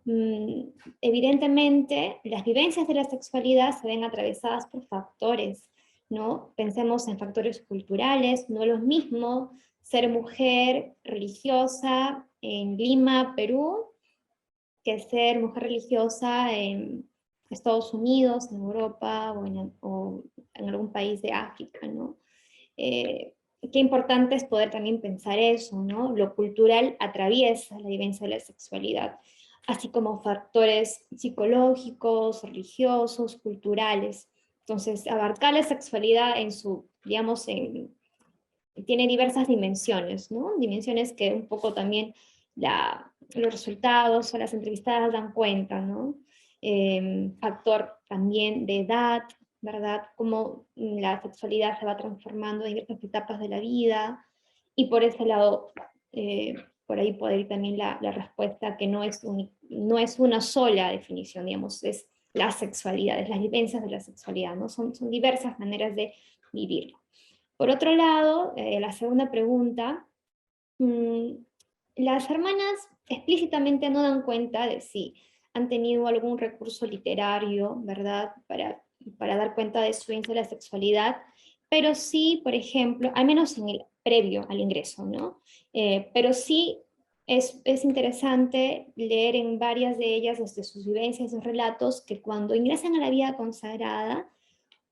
Evidentemente, las vivencias de la sexualidad se ven atravesadas por factores, ¿no? Pensemos en factores culturales, no es lo mismo ser mujer religiosa en Lima, Perú, que ser mujer religiosa en Estados Unidos, en Europa o en algún país de África, ¿no? Qué importante es poder también pensar eso, ¿no? Lo cultural atraviesa la vivencia de la sexualidad, así como factores psicológicos, religiosos, culturales. Entonces, abarcar la sexualidad en su, digamos, tiene diversas dimensiones, ¿no? Dimensiones que un poco también los resultados o las entrevistadas dan cuenta, ¿no? Factor también de edad, ¿verdad? Cómo la sexualidad se va transformando en diversas etapas de la vida, y por ese lado, por ahí puede ir también la respuesta que no es una sola definición, digamos, es la sexualidad, es las vivencias de la sexualidad, ¿no? Son diversas maneras de vivirlo. Por otro lado, la segunda pregunta, las hermanas explícitamente no dan cuenta de si han tenido algún recurso literario, ¿verdad?, para dar cuenta de su vivencia de la sexualidad, pero sí, por ejemplo, al menos en el previo al ingreso, ¿no? Pero sí es interesante leer en varias de ellas, desde sus vivencias, sus relatos, que cuando ingresan a la vida consagrada,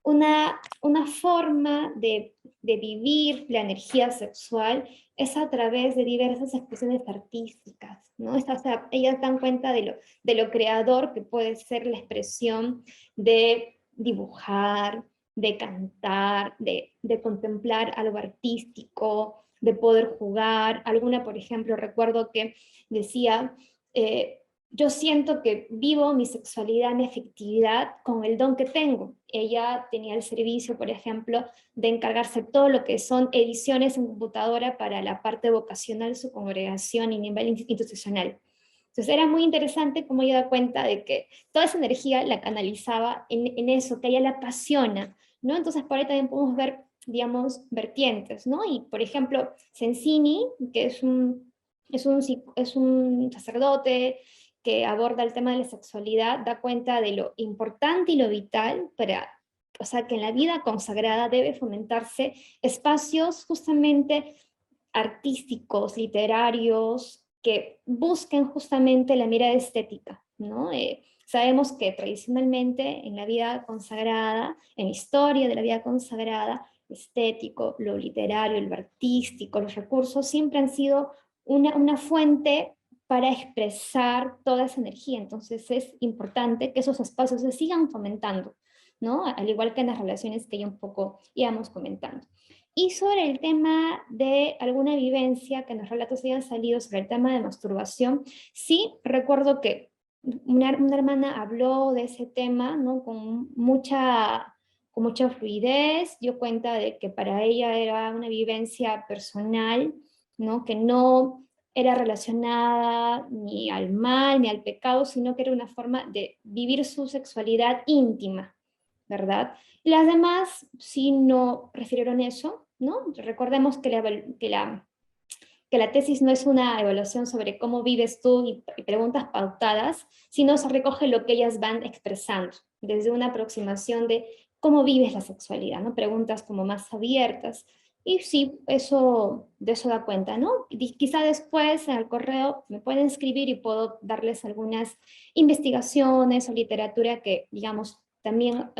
una forma de vivir la energía sexual es a través de diversas expresiones artísticas, ¿no? O sea, ellas dan cuenta de lo creador que puede ser la expresión de dibujar, de cantar, de contemplar algo artístico, de poder jugar. Alguna, por ejemplo, recuerdo que decía, yo siento que vivo mi sexualidad, mi afectividad con el don que tengo. Ella tenía el servicio, por ejemplo, de encargarse todo lo que son ediciones en computadora para la parte vocacional de su congregación y nivel institucional. Entonces era muy interesante cómo ella da cuenta de que toda esa energía la canalizaba en eso, que a ella la apasiona, ¿no? Entonces por ahí también podemos ver, digamos, vertientes, ¿no? Y por ejemplo, Sensini, que es un sacerdote que aborda el tema de la sexualidad, da cuenta de lo importante y lo vital o sea, que en la vida consagrada debe fomentarse espacios justamente artísticos, literarios, que busquen justamente la mirada estética, ¿no? Sabemos que tradicionalmente en la vida consagrada, en la historia de la vida consagrada, lo estético, lo literario, lo artístico, los recursos siempre han sido una fuente para expresar toda esa energía. Entonces es importante que esos espacios se sigan fomentando, ¿no? Al igual que en las relaciones que ya un poco íbamos comentando. Y sobre el tema de alguna vivencia que en los relatos hayan salido sobre el tema de masturbación, sí recuerdo que una hermana habló de ese tema, ¿no? Con mucha fluidez, dio cuenta de que para ella era una vivencia personal, ¿no? Que no era relacionada ni al mal ni al pecado, sino que era una forma de vivir su sexualidad íntima, ¿verdad? Y las demás sí no refirieron eso, ¿no? Recordemos que la tesis no es una evaluación sobre cómo vives tú y preguntas pautadas, sino se recoge lo que ellas van expresando, desde una aproximación de cómo vives la sexualidad, ¿no? Preguntas como más abiertas. Y sí, de eso da cuenta, ¿no? Quizá después en el correo me pueden escribir y puedo darles algunas investigaciones o literatura que, digamos, también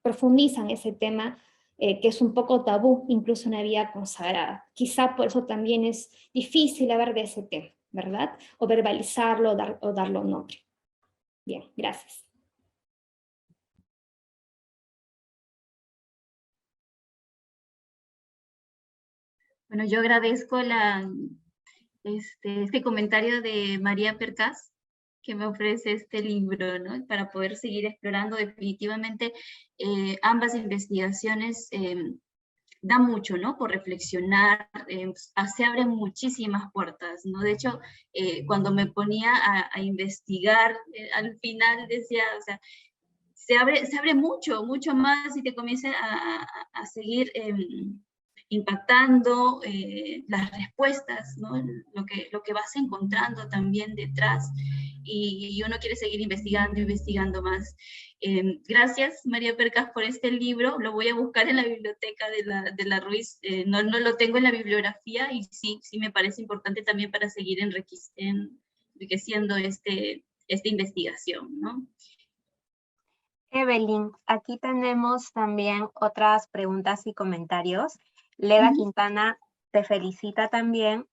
profundizan ese tema, que es un poco tabú, incluso en la vida consagrada. Quizá por eso también es difícil hablar de ese tema, ¿verdad? O verbalizarlo o darlo un nombre. Bien, gracias. Bueno, yo agradezco este comentario de María Percas, que me ofrece este libro, ¿no? Para poder seguir explorando. Definitivamente ambas investigaciones da mucho, ¿no? Por reflexionar, se abren muchísimas puertas, ¿no? De hecho, cuando me ponía a investigar, al final decía, o sea, se abre mucho, mucho más y te comienza a seguir impactando las respuestas, ¿no? Lo que vas encontrando también detrás, y uno quiere seguir investigando, investigando más. Gracias, María Percas, por este libro. Lo voy a buscar en la biblioteca de la Ruiz. No lo tengo en la bibliografía, y sí me parece importante también para seguir enriqueciendo esta investigación, ¿no? Evelyn, aquí tenemos también otras preguntas y comentarios. Leda Quintana te felicita también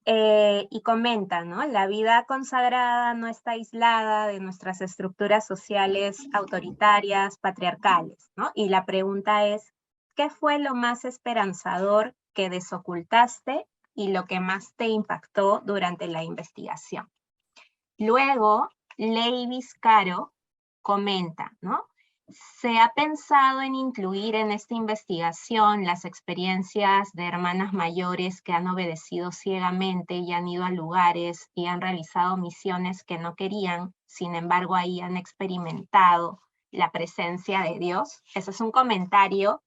y comenta, ¿no? La vida consagrada no está aislada de nuestras estructuras sociales autoritarias, patriarcales, ¿no? Y la pregunta es, ¿qué fue lo más esperanzador que desocultaste y lo que más te impactó durante la investigación? Luego, Leivis Caro comenta, ¿no? ¿Se ha pensado en incluir en esta investigación las experiencias de hermanas mayores que han obedecido ciegamente y han ido a lugares y han realizado misiones que no querían, sin embargo ahí han experimentado la presencia de Dios? Ese es un comentario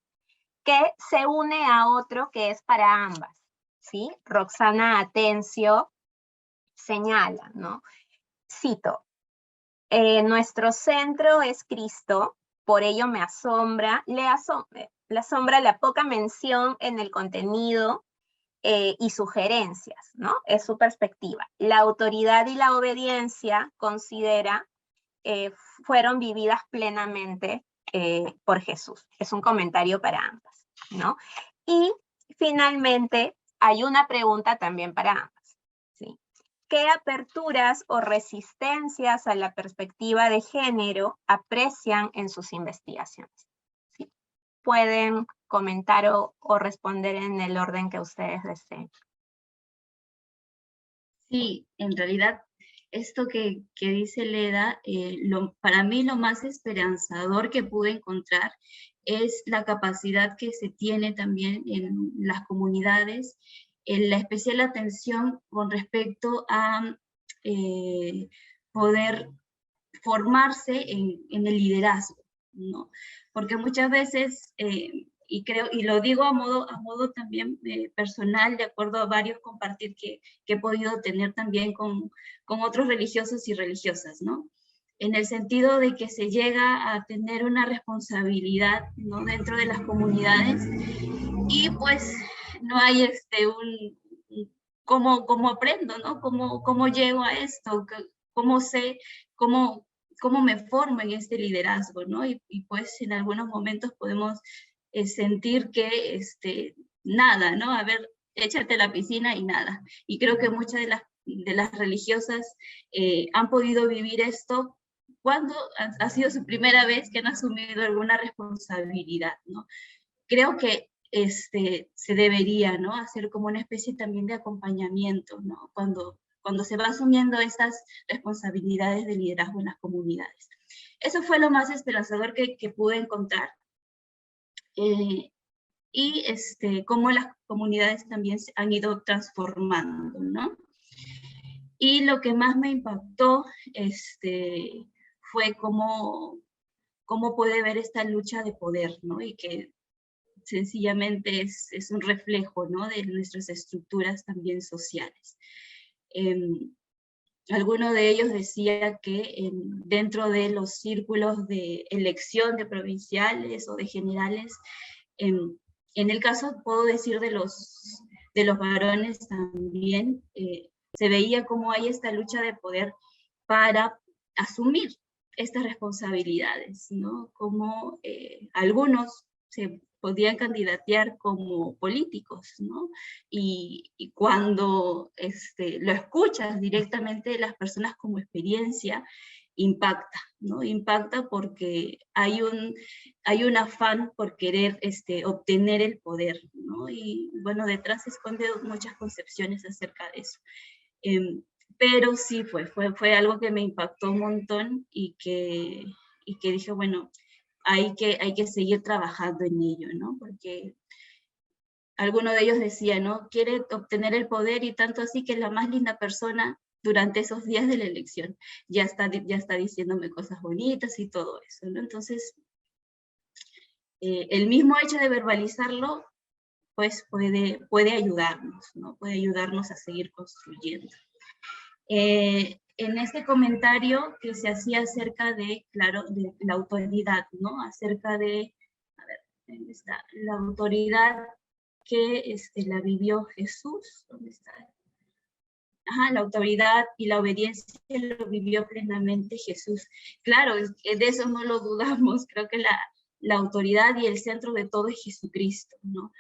que se une a otro que es para ambas, ¿sí? Roxana Atencio señala, ¿no? Cito, nuestro centro es Cristo, por ello me asombra, le asombra la poca mención en el contenido y sugerencias, ¿no? Es su perspectiva. La autoridad y la obediencia, considera, fueron vividas plenamente por Jesús. Es un comentario para ambas, ¿no? Y finalmente hay una pregunta también para ambas, ¿sí? ¿Qué aperturas o resistencias a la perspectiva de género aprecian en sus investigaciones? ¿Sí? Pueden comentar o responder en el orden que ustedes deseen. Sí, en realidad, esto que dice Leda, para mí lo más esperanzador que pude encontrar es la capacidad que se tiene también en las comunidades, en la especial atención con respecto a poder formarse en el liderazgo, ¿no? Porque muchas veces, y creo, y lo digo a modo también personal, de acuerdo a varios compartir que he podido tener también con otros religiosos y religiosas, ¿no? En el sentido de que se llega a tener una responsabilidad, ¿no?, dentro de las comunidades, y pues no hay cómo aprendo, ¿no? ¿Cómo llego a esto? ¿Cómo sé? ¿Cómo me formo en este liderazgo, ¿no? Y pues en algunos momentos podemos sentir que nada, ¿no? A ver, échate a la piscina y nada. Y creo que muchas de las religiosas han podido vivir esto cuando ha sido su primera vez que han asumido alguna responsabilidad, ¿no? Creo que se debería, ¿no?, hacer como una especie también de acompañamiento, ¿no?, cuando se va asumiendo estas responsabilidades de liderazgo en las comunidades. Eso fue lo más esperanzador que pude encontrar. Y cómo las comunidades también se han ido transformando, ¿no? Y lo que más me impactó fue cómo puede ver esta lucha de poder, ¿no? Y que sencillamente es un reflejo, ¿no?, de nuestras estructuras también sociales. Alguno de ellos decía que dentro de los círculos de elección de provinciales o de generales, en el caso, puedo decir, de los varones también, se veía cómo hay esta lucha de poder para asumir estas responsabilidades, ¿no? Como algunos se podían candidatear como políticos, ¿no? Y cuando lo escuchas directamente de las personas como experiencia, impacta, ¿no? Impacta porque hay un afán por querer obtener el poder, ¿no? Y bueno, detrás se esconden muchas concepciones acerca de eso. Pero sí fue algo que me impactó un montón y que dije, bueno, hay que seguir trabajando en ello, ¿no? Porque alguno de ellos decía, ¿no?, quiere obtener el poder y tanto así que la más linda persona durante esos días de la elección ya está diciéndome cosas bonitas y todo eso, ¿no? Entonces, el mismo hecho de verbalizarlo, pues puede ayudarnos, ¿no? Puede ayudarnos a seguir construyendo. En este comentario que se hacía acerca de, claro, de la autoridad, ¿no? Acerca de, a ver, ¿dónde está? La autoridad que la vivió Jesús, ¿dónde está? Ajá, la autoridad y la obediencia lo vivió plenamente Jesús. Claro, de eso no lo dudamos, creo que la autoridad y el centro de todo es Jesucristo, ¿no?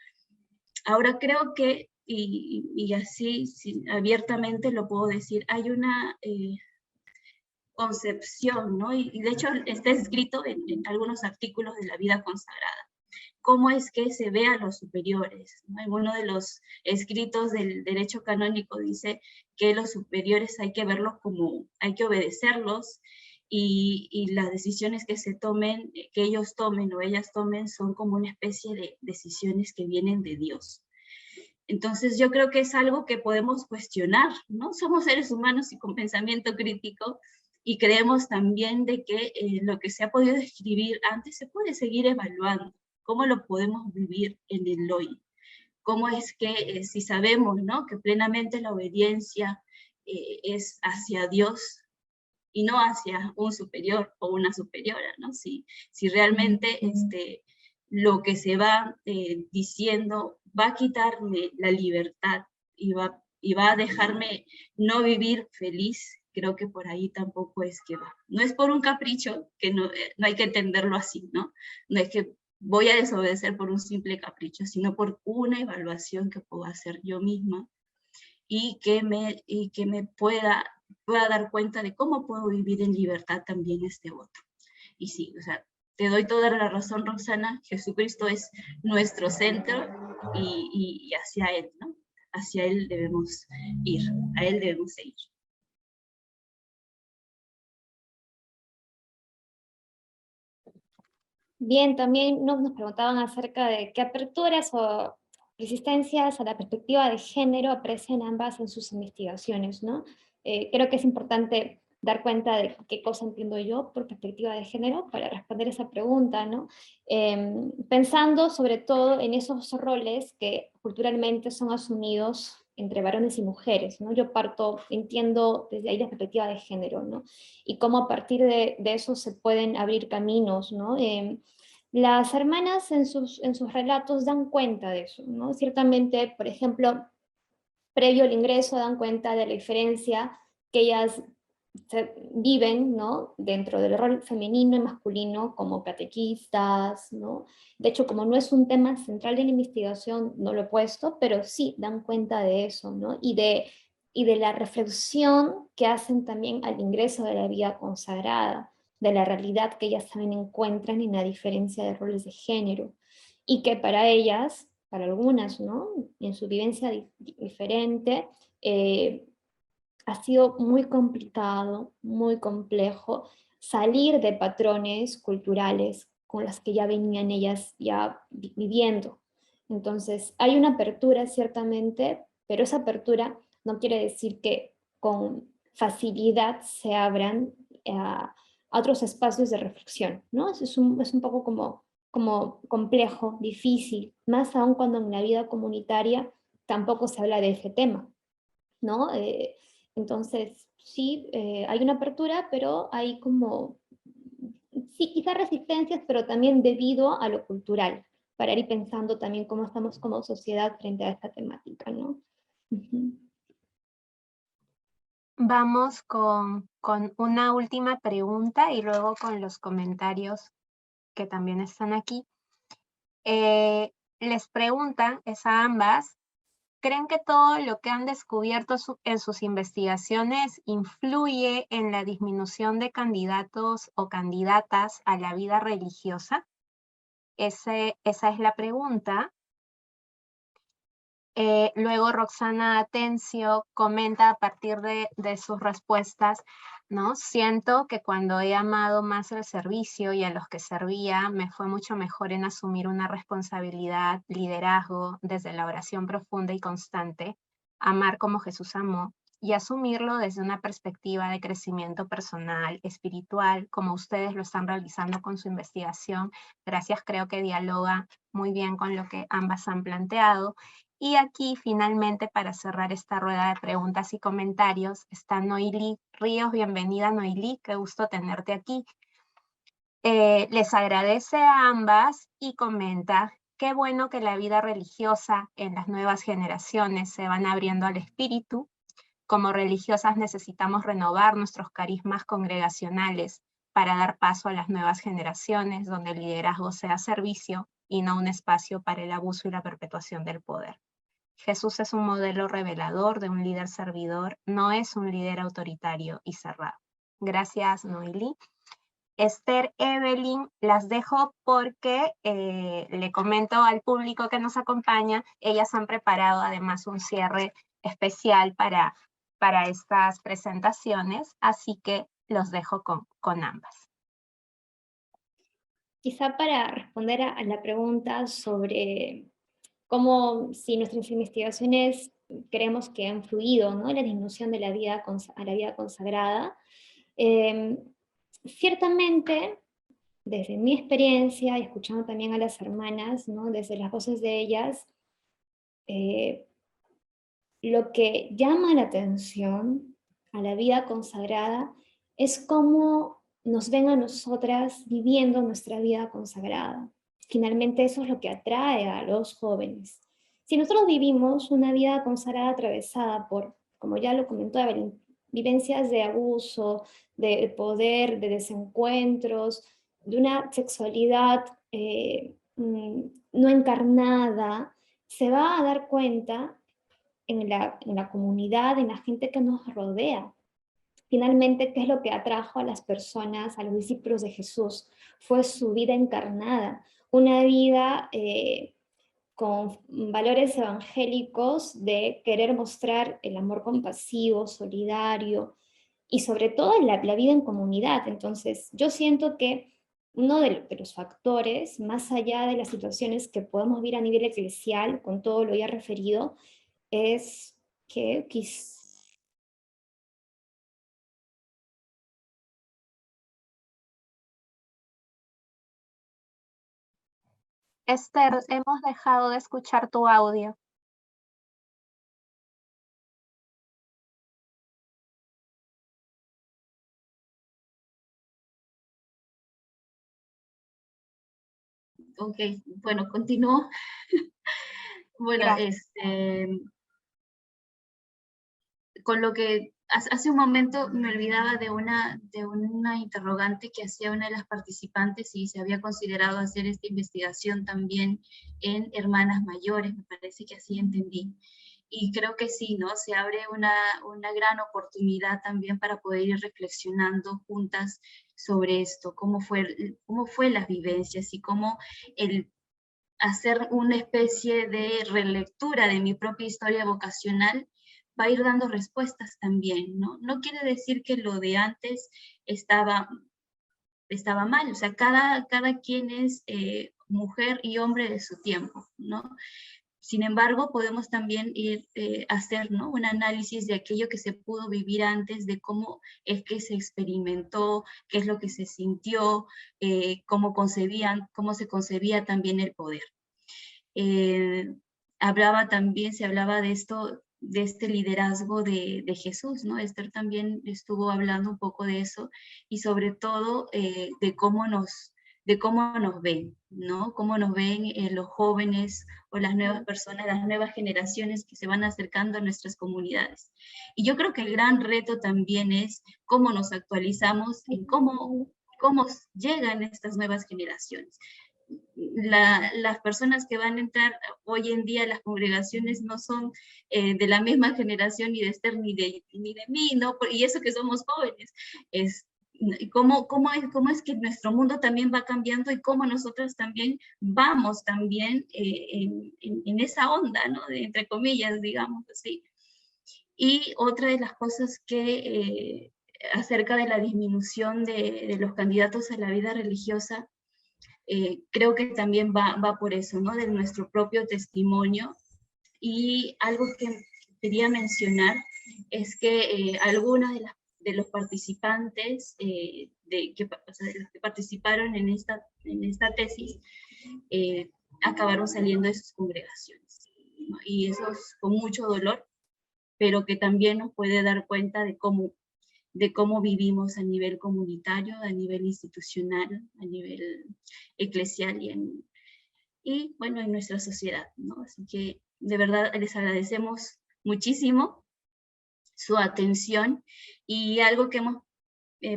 Ahora creo que, y así abiertamente lo puedo decir, hay una concepción, ¿no? Y de hecho está escrito en algunos artículos de la vida consagrada, cómo es que se ve a los superiores, ¿no? En uno de los escritos del derecho canónico dice que los superiores hay que verlos como, hay que obedecerlos, y las decisiones que se tomen, que ellos tomen o ellas tomen, son como una especie de decisiones que vienen de Dios. Entonces yo creo que es algo que podemos cuestionar, ¿no? Somos seres humanos y con pensamiento crítico, y creemos también de que lo que se ha podido escribir antes se puede seguir evaluando. ¿Cómo lo podemos vivir en el hoy? ¿Cómo es que si sabemos, ¿no?, que plenamente la obediencia es hacia Dios y no hacia un superior o una superiora, ¿no? Si realmente lo que se va diciendo va a quitarme la libertad y va a dejarme no vivir feliz, creo que por ahí tampoco es que va. No es por un capricho, que no hay que entenderlo así, ¿no? No es que voy a desobedecer por un simple capricho, sino por una evaluación que puedo hacer yo misma y que me pueda dar cuenta de cómo puedo vivir en libertad también este otro. Y sí, o sea, te doy toda la razón, Roxana, Jesucristo es nuestro centro y hacia Él, ¿no? Hacia Él debemos ir, a Él debemos seguir. Bien, también nos preguntaban acerca de qué aperturas o resistencias a la perspectiva de género aprecian ambas en sus investigaciones, ¿no? Creo que es importante dar cuenta de qué cosa entiendo yo por perspectiva de género para responder esa pregunta, ¿no? Pensando sobre todo en esos roles que culturalmente son asumidos entre varones y mujeres, ¿no? Yo entiendo desde ahí la perspectiva de género, ¿no? Y cómo a partir de eso se pueden abrir caminos, ¿no? Las hermanas en sus relatos dan cuenta de eso, ¿no? Ciertamente, por ejemplo, previo al ingreso dan cuenta de la diferencia que ellas viven, ¿no? Dentro del rol femenino y masculino como catequistas, ¿no? De hecho, como no es un tema central de la investigación, no lo he puesto, pero sí dan cuenta de eso, ¿no? Y de la reflexión que hacen también al ingreso de la vida consagrada, de la realidad que ellas también encuentran en la diferencia de roles de género, y que para ellas, para algunas, ¿no? En su vivencia diferente, ha sido muy complicado, muy complejo salir de patrones culturales con las que ya venían ellas ya viviendo. Entonces, hay una apertura ciertamente, pero esa apertura no quiere decir que con facilidad se abran a otros espacios de reflexión, ¿no? Es un poco como complejo, difícil, más aún cuando en la vida comunitaria tampoco se habla de ese tema, ¿no? Entonces, sí, hay una apertura, pero hay como, sí, quizás resistencias, pero también debido a lo cultural, para ir pensando también cómo estamos como sociedad frente a esta temática, ¿no? Ujú. Vamos con una última pregunta y luego con los comentarios que también están aquí. Les preguntan, es a ambas, ¿creen que todo lo que han descubierto en sus investigaciones influye en la disminución de candidatos o candidatas a la vida religiosa? Esa es la pregunta. Luego Roxana Atencio comenta a partir de sus respuestas, ¿no? Siento que cuando he amado más el servicio y a los que servía, me fue mucho mejor en asumir una responsabilidad, liderazgo, desde la oración profunda y constante, amar como Jesús amó, y asumirlo desde una perspectiva de crecimiento personal, espiritual, como ustedes lo están realizando con su investigación. Gracias, creo que dialoga muy bien con lo que ambas han planteado. Y aquí, finalmente, para cerrar esta rueda de preguntas y comentarios, está Noilí Ríos. Bienvenida, Noilí, qué gusto tenerte aquí. Les agradece a ambas y comenta, qué bueno que la vida religiosa en las nuevas generaciones se van abriendo al espíritu. Como religiosas necesitamos renovar nuestros carismas congregacionales para dar paso a las nuevas generaciones, donde el liderazgo sea servicio y no un espacio para el abuso y la perpetuación del poder. Jesús es un modelo revelador de un líder servidor, no es un líder autoritario y cerrado. Gracias, Noilí. Esther, Evelyn, las dejo porque le comento al público que nos acompaña, ellas han preparado además un cierre especial para estas presentaciones, así que los dejo con ambas. Quizá para responder a la pregunta sobre cómo si nuestras investigaciones creemos que han fluido, ¿no?, en la disminución de la vida a la vida consagrada, ciertamente, desde mi experiencia, y escuchando también a las hermanas, ¿no?, desde las voces de ellas, lo que llama la atención a la vida consagrada es cómo nos ven a nosotras viviendo nuestra vida consagrada. Finalmente eso es lo que atrae a los jóvenes. Si nosotros vivimos una vida consagrada atravesada por, como ya lo comentó Evelyn, vivencias de abuso, de poder, de desencuentros, de una sexualidad no encarnada, se va a dar cuenta en la comunidad, en la gente que nos rodea. Finalmente, ¿qué es lo que atrajo a las personas, a los discípulos de Jesús? Fue su vida encarnada, una vida con valores evangélicos de querer mostrar el amor compasivo, solidario y sobre todo la vida en comunidad. Entonces, yo siento que uno de los factores, más allá de las situaciones que podemos ver a nivel eclesial, con todo lo ya referido, es que Esther, hemos dejado de escuchar tu audio. Ok, bueno, continúo. Bueno, Gracias. con lo que hace un momento me olvidaba de una interrogante que hacía una de las participantes y se había considerado hacer esta investigación también en hermanas mayores, me parece que así entendí. Y creo que sí, ¿no? Se abre una gran oportunidad también para poder ir reflexionando juntas sobre esto, cómo fue las vivencias y cómo el hacer una especie de relectura de mi propia historia vocacional va a ir dando respuestas también, ¿no? No quiere decir que lo de antes estaba mal, o sea, cada quien es mujer y hombre de su tiempo, ¿no? Sin embargo, podemos también ir a hacer, ¿no?, un análisis de aquello que se pudo vivir antes, de cómo es que se experimentó, qué es lo que se sintió, cómo se concebía también el poder. Se hablaba de esto, de este liderazgo de Jesús, ¿no? Esther también estuvo hablando un poco de eso y sobre todo de cómo nos ven, ¿no? Cómo nos ven los jóvenes o las nuevas personas, las nuevas generaciones que se van acercando a nuestras comunidades. Y yo creo que el gran reto también es cómo nos actualizamos en cómo llegan estas nuevas generaciones. Las personas que van a entrar hoy en día a las congregaciones no son de la misma generación ni de Esther ni de mí, ¿no? Y eso que somos jóvenes. ¿Cómo es que nuestro mundo también va cambiando y cómo nosotros también vamos también en esa onda, ¿no? Entre comillas, digamos así. Y otra de las cosas que acerca de la disminución de los candidatos a la vida religiosa, creo que también va por eso, ¿no? De nuestro propio testimonio. Y algo que quería mencionar es que algunos de los participantes, de los que participaron en esta tesis, acabaron saliendo de sus congregaciones, ¿no? Y eso es con mucho dolor, pero que también nos puede dar cuenta de cómo vivimos a nivel comunitario, a nivel institucional, a nivel eclesial y bueno, en nuestra sociedad, ¿no? Así que de verdad les agradecemos muchísimo su atención y algo que hemos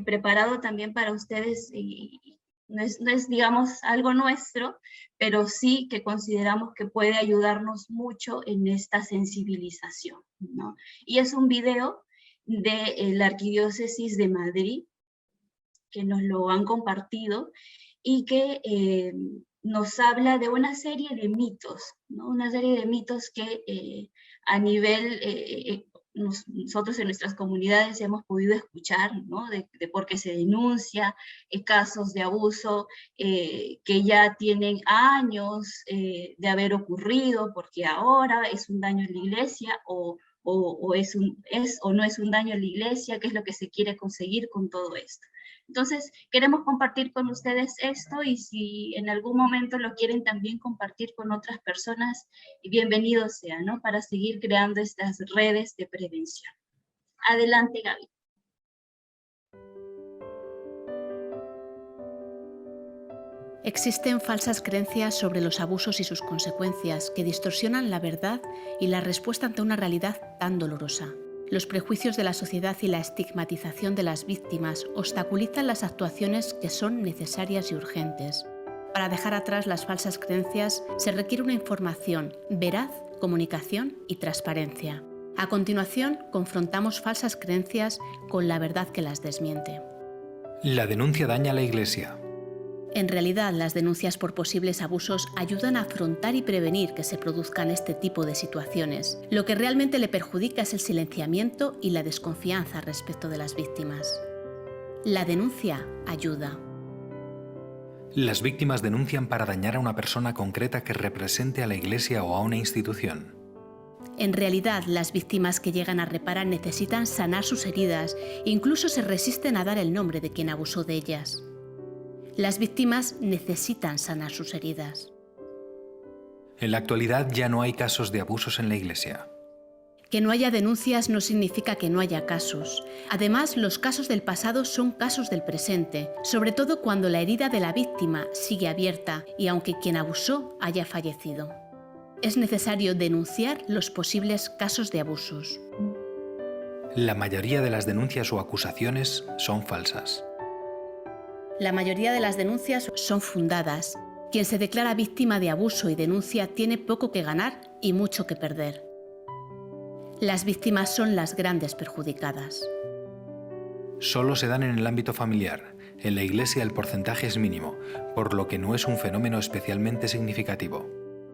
preparado también para ustedes, y no es, digamos, algo nuestro, pero sí que consideramos que puede ayudarnos mucho en esta sensibilización, ¿no? Y es un video de la Arquidiócesis de Madrid, que nos lo han compartido y que nos habla de una serie de mitos, ¿no? Una serie de mitos que a nivel, nosotros en nuestras comunidades hemos podido escuchar, ¿no? De por qué se denuncia, casos de abuso que ya tienen años de haber ocurrido, porque ahora es un daño en la iglesia o es o no es un daño en la iglesia, qué es lo que se quiere conseguir con todo esto. Entonces, queremos compartir con ustedes esto y si en algún momento lo quieren también compartir con otras personas, bienvenido sea, ¿no? Para seguir creando estas redes de prevención. Adelante, Gaby. Existen falsas creencias sobre los abusos y sus consecuencias que distorsionan la verdad y la respuesta ante una realidad tan dolorosa. Los prejuicios de la sociedad y la estigmatización de las víctimas obstaculizan las actuaciones que son necesarias y urgentes. Para dejar atrás las falsas creencias se requiere una información veraz, comunicación y transparencia. A continuación, confrontamos falsas creencias con la verdad que las desmiente. La denuncia daña a la Iglesia. En realidad, las denuncias por posibles abusos ayudan a afrontar y prevenir que se produzcan este tipo de situaciones. Lo que realmente le perjudica es el silenciamiento y la desconfianza respecto de las víctimas. La denuncia ayuda. Las víctimas denuncian para dañar a una persona concreta que represente a la Iglesia o a una institución. En realidad, las víctimas que llegan a reparar necesitan sanar sus heridas e incluso se resisten a dar el nombre de quien abusó de ellas. Las víctimas necesitan sanar sus heridas. En la actualidad ya no hay casos de abusos en la Iglesia. Que no haya denuncias no significa que no haya casos. Además, los casos del pasado son casos del presente, sobre todo cuando la herida de la víctima sigue abierta y aunque quien abusó haya fallecido. Es necesario denunciar los posibles casos de abusos. La mayoría de las denuncias o acusaciones son falsas. La mayoría de las denuncias son fundadas. Quien se declara víctima de abuso y denuncia tiene poco que ganar y mucho que perder. Las víctimas son las grandes perjudicadas. Solo se dan en el ámbito familiar. En la Iglesia el porcentaje es mínimo, por lo que no es un fenómeno especialmente significativo.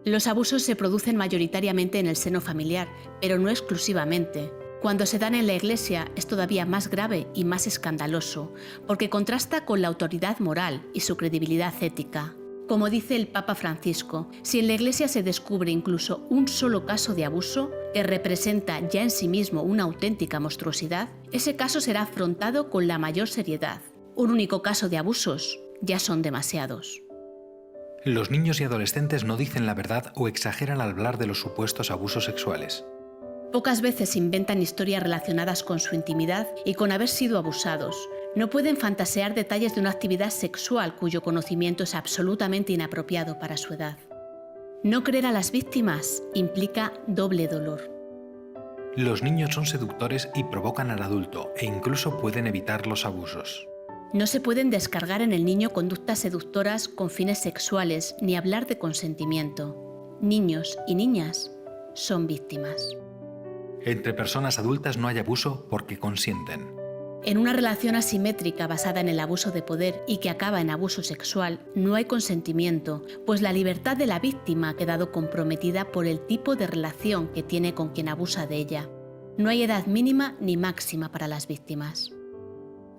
Los abusos se producen mayoritariamente en el seno familiar, pero no exclusivamente. Cuando se dan en la Iglesia es todavía más grave y más escandaloso, porque contrasta con la autoridad moral y su credibilidad ética. Como dice el Papa Francisco, si en la Iglesia se descubre incluso un solo caso de abuso, que representa ya en sí mismo una auténtica monstruosidad, ese caso será afrontado con la mayor seriedad. Un único caso de abusos ya son demasiados. Los niños y adolescentes no dicen la verdad o exageran al hablar de los supuestos abusos sexuales. Pocas veces inventan historias relacionadas con su intimidad y con haber sido abusados. No pueden fantasear detalles de una actividad sexual cuyo conocimiento es absolutamente inapropiado para su edad. No creer a las víctimas implica doble dolor. Los niños son seductores y provocan al adulto e incluso pueden evitar los abusos. No se pueden descargar en el niño conductas seductoras con fines sexuales ni hablar de consentimiento. Niños y niñas son víctimas. Entre personas adultas no hay abuso porque consienten. En una relación asimétrica basada en el abuso de poder y que acaba en abuso sexual, no hay consentimiento, pues la libertad de la víctima ha quedado comprometida por el tipo de relación que tiene con quien abusa de ella. No hay edad mínima ni máxima para las víctimas.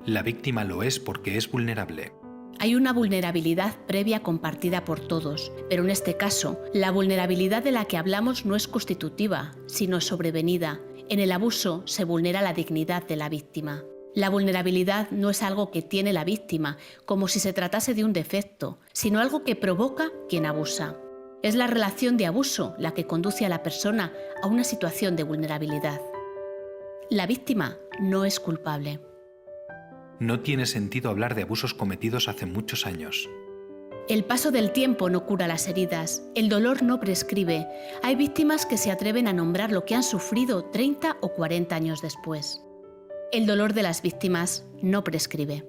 La víctima lo es porque es vulnerable. Hay una vulnerabilidad previa compartida por todos, pero en este caso, la vulnerabilidad de la que hablamos no es constitutiva, sino sobrevenida. En el abuso se vulnera la dignidad de la víctima. La vulnerabilidad no es algo que tiene la víctima, como si se tratase de un defecto, sino algo que provoca quien abusa. Es la relación de abuso la que conduce a la persona a una situación de vulnerabilidad. La víctima no es culpable. No tiene sentido hablar de abusos cometidos hace muchos años. El paso del tiempo no cura las heridas, el dolor no prescribe. Hay víctimas que se atreven a nombrar lo que han sufrido 30 o 40 años después. El dolor de las víctimas no prescribe.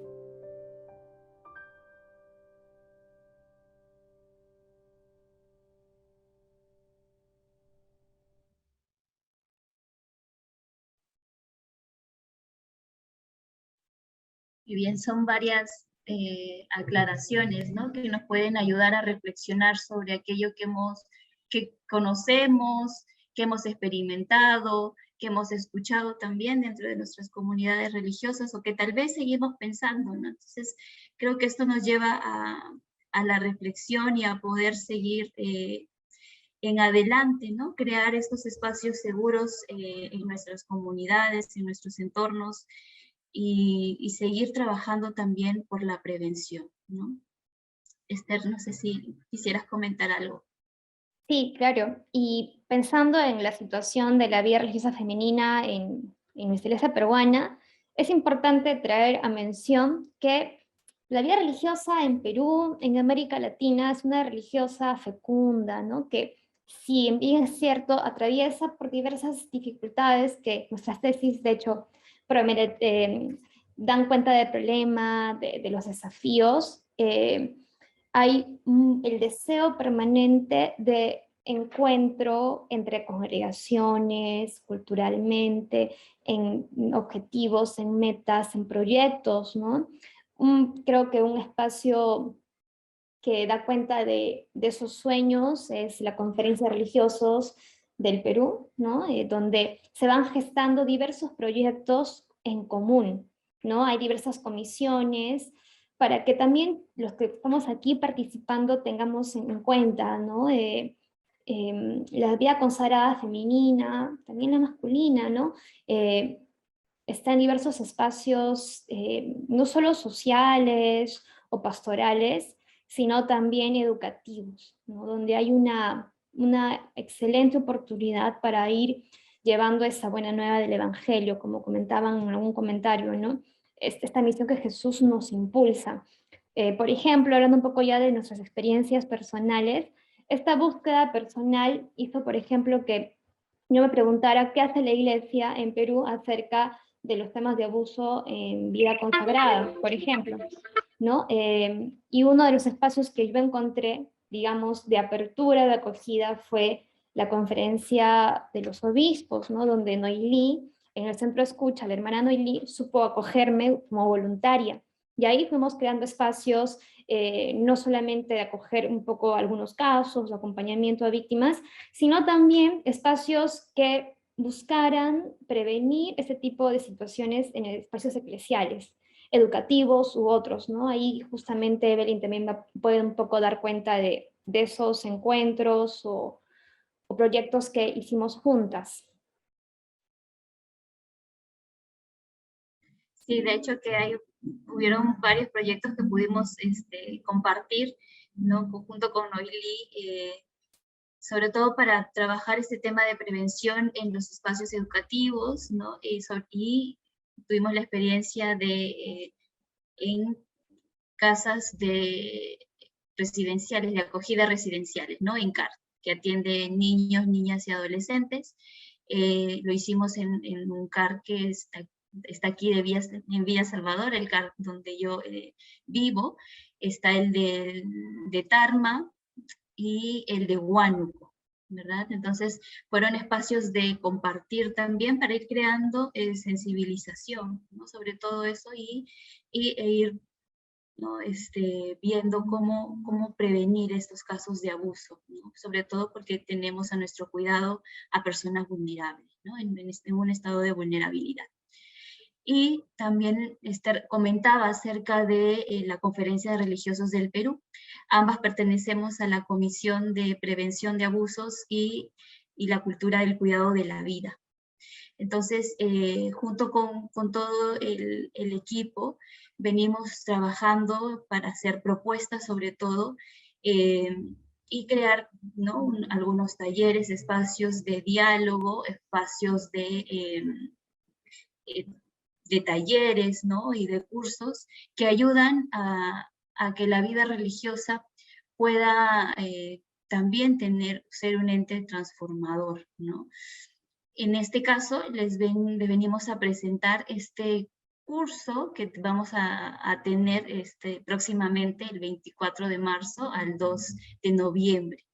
Y bien, son varias aclaraciones, ¿no?, que nos pueden ayudar a reflexionar sobre aquello que conocemos, que hemos experimentado, que hemos escuchado también dentro de nuestras comunidades religiosas o que tal vez seguimos pensando, ¿no? Entonces, creo que esto nos lleva a la reflexión y a poder seguir en adelante, ¿no? Crear estos espacios seguros en nuestras comunidades, en nuestros entornos, y seguir trabajando también por la prevención, ¿no? Esther, no sé si quisieras comentar algo. Sí, claro. Y pensando en la situación de la vida religiosa femenina en nuestra iglesia peruana, es importante traer a mención que la vida religiosa en Perú, en América Latina, es una religiosa fecunda, ¿no? Que si bien es cierto, atraviesa por diversas dificultades que nuestras tesis, de hecho, dan cuenta del problema, de los desafíos, hay el deseo permanente de encuentro entre congregaciones, culturalmente, en objetivos, en metas, en proyectos, ¿no? Creo que un espacio que da cuenta de esos sueños es la Conferencia de Religiosos del Perú, ¿no? Donde se van gestando diversos proyectos en común, ¿no? Hay diversas comisiones para que también los que estamos aquí participando tengamos en cuenta, ¿no? La vida consagrada femenina, también la masculina, ¿no? Está en diversos espacios, no solo sociales o pastorales, sino también educativos, ¿no? Donde hay una excelente oportunidad para ir llevando esa buena nueva del Evangelio, como comentaban en algún comentario, ¿no? Esta misión que Jesús nos impulsa. Por ejemplo, hablando un poco ya de nuestras experiencias personales, esta búsqueda personal hizo, por ejemplo, que yo me preguntara qué hace la Iglesia en Perú acerca de los temas de abuso en vida consagrada, por ejemplo, ¿no? Y uno de los espacios que yo encontré, digamos, de apertura, de acogida, fue la conferencia de los obispos, ¿no? Donde Noilí, en el centro de escucha, la hermana Noilí, supo acogerme como voluntaria. Y ahí fuimos creando espacios, no solamente de acoger un poco algunos casos, acompañamiento a víctimas, sino también espacios que buscaran prevenir ese tipo de situaciones en espacios eclesiales, educativos u otros, ¿no? Ahí justamente Evelyn también puede un poco dar cuenta de esos encuentros o proyectos que hicimos juntas. Sí, de hecho que hubieron varios proyectos que pudimos compartir, ¿no? Junto con Noilí, sobre todo para trabajar este tema de prevención en los espacios educativos, ¿no? Y tuvimos la experiencia en casas residenciales, de acogida residenciales, ¿no? En CAR, que atiende niños, niñas y adolescentes. Lo hicimos en un CAR que está aquí en Villa Salvador, el CAR donde yo vivo. Está el de Tarma y el de Huánuco, ¿verdad? Entonces fueron espacios de compartir también para ir creando sensibilización, ¿no? Sobre todo eso e ir, ¿no? Viendo cómo prevenir estos casos de abuso, ¿no? Sobre todo porque tenemos a nuestro cuidado a personas vulnerables, ¿no? en un estado de vulnerabilidad. Y también comentaba acerca de la Conferencia de Religiosos del Perú. Ambas pertenecemos a la Comisión de Prevención de Abusos y la Cultura del Cuidado de la Vida. Entonces, junto con todo el equipo, venimos trabajando para hacer propuestas sobre todo y crear, ¿no? Algunos talleres, espacios de diálogo, espacios de talleres, ¿no? Y de cursos que ayudan a que la vida religiosa pueda también ser un ente transformador, ¿no? En este caso, les venimos a presentar este curso que vamos a tener próximamente el 24 de marzo al 2 de noviembre.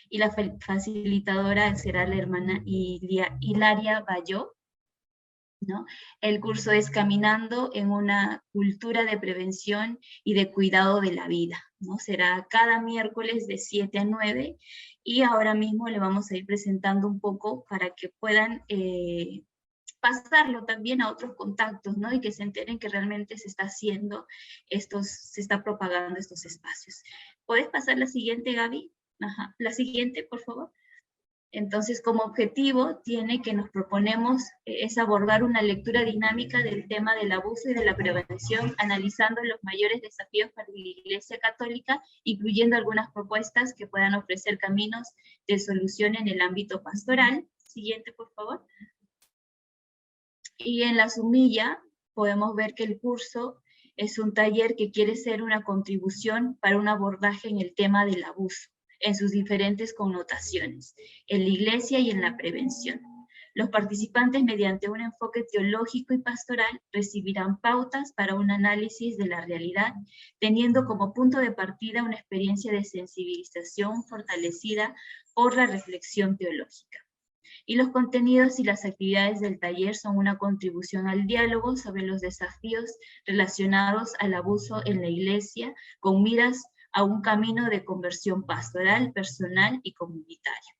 Y la facilitadora será la hermana Hilaria Bayó, ¿no? El curso es Caminando en una cultura de prevención y de cuidado de la vida, ¿no? Será cada miércoles de 7 a 9 y ahora mismo le vamos a ir presentando un poco para que puedan pasarlo también a otros contactos, ¿no? Y que se enteren que realmente se está haciendo se está propagando estos espacios. ¿Puedes pasar la siguiente, Gaby? Ajá. La siguiente, por favor. Entonces, como objetivo, tiene que nos proponemos es abordar una lectura dinámica del tema del abuso y de la prevención, analizando los mayores desafíos para la Iglesia Católica, incluyendo algunas propuestas que puedan ofrecer caminos de solución en el ámbito pastoral. Siguiente, por favor. Y en la sumilla podemos ver que el curso es un taller que quiere ser una contribución para un abordaje en el tema del abuso. en sus diferentes connotaciones, en la iglesia y en la prevención. Los participantes, mediante un enfoque teológico y pastoral, recibirán pautas para un análisis de la realidad, teniendo como punto de partida una experiencia de sensibilización fortalecida por la reflexión teológica. Y los contenidos y las actividades del taller son una contribución al diálogo sobre los desafíos relacionados al abuso en la iglesia, con miras a un camino de conversión pastoral, personal y comunitaria.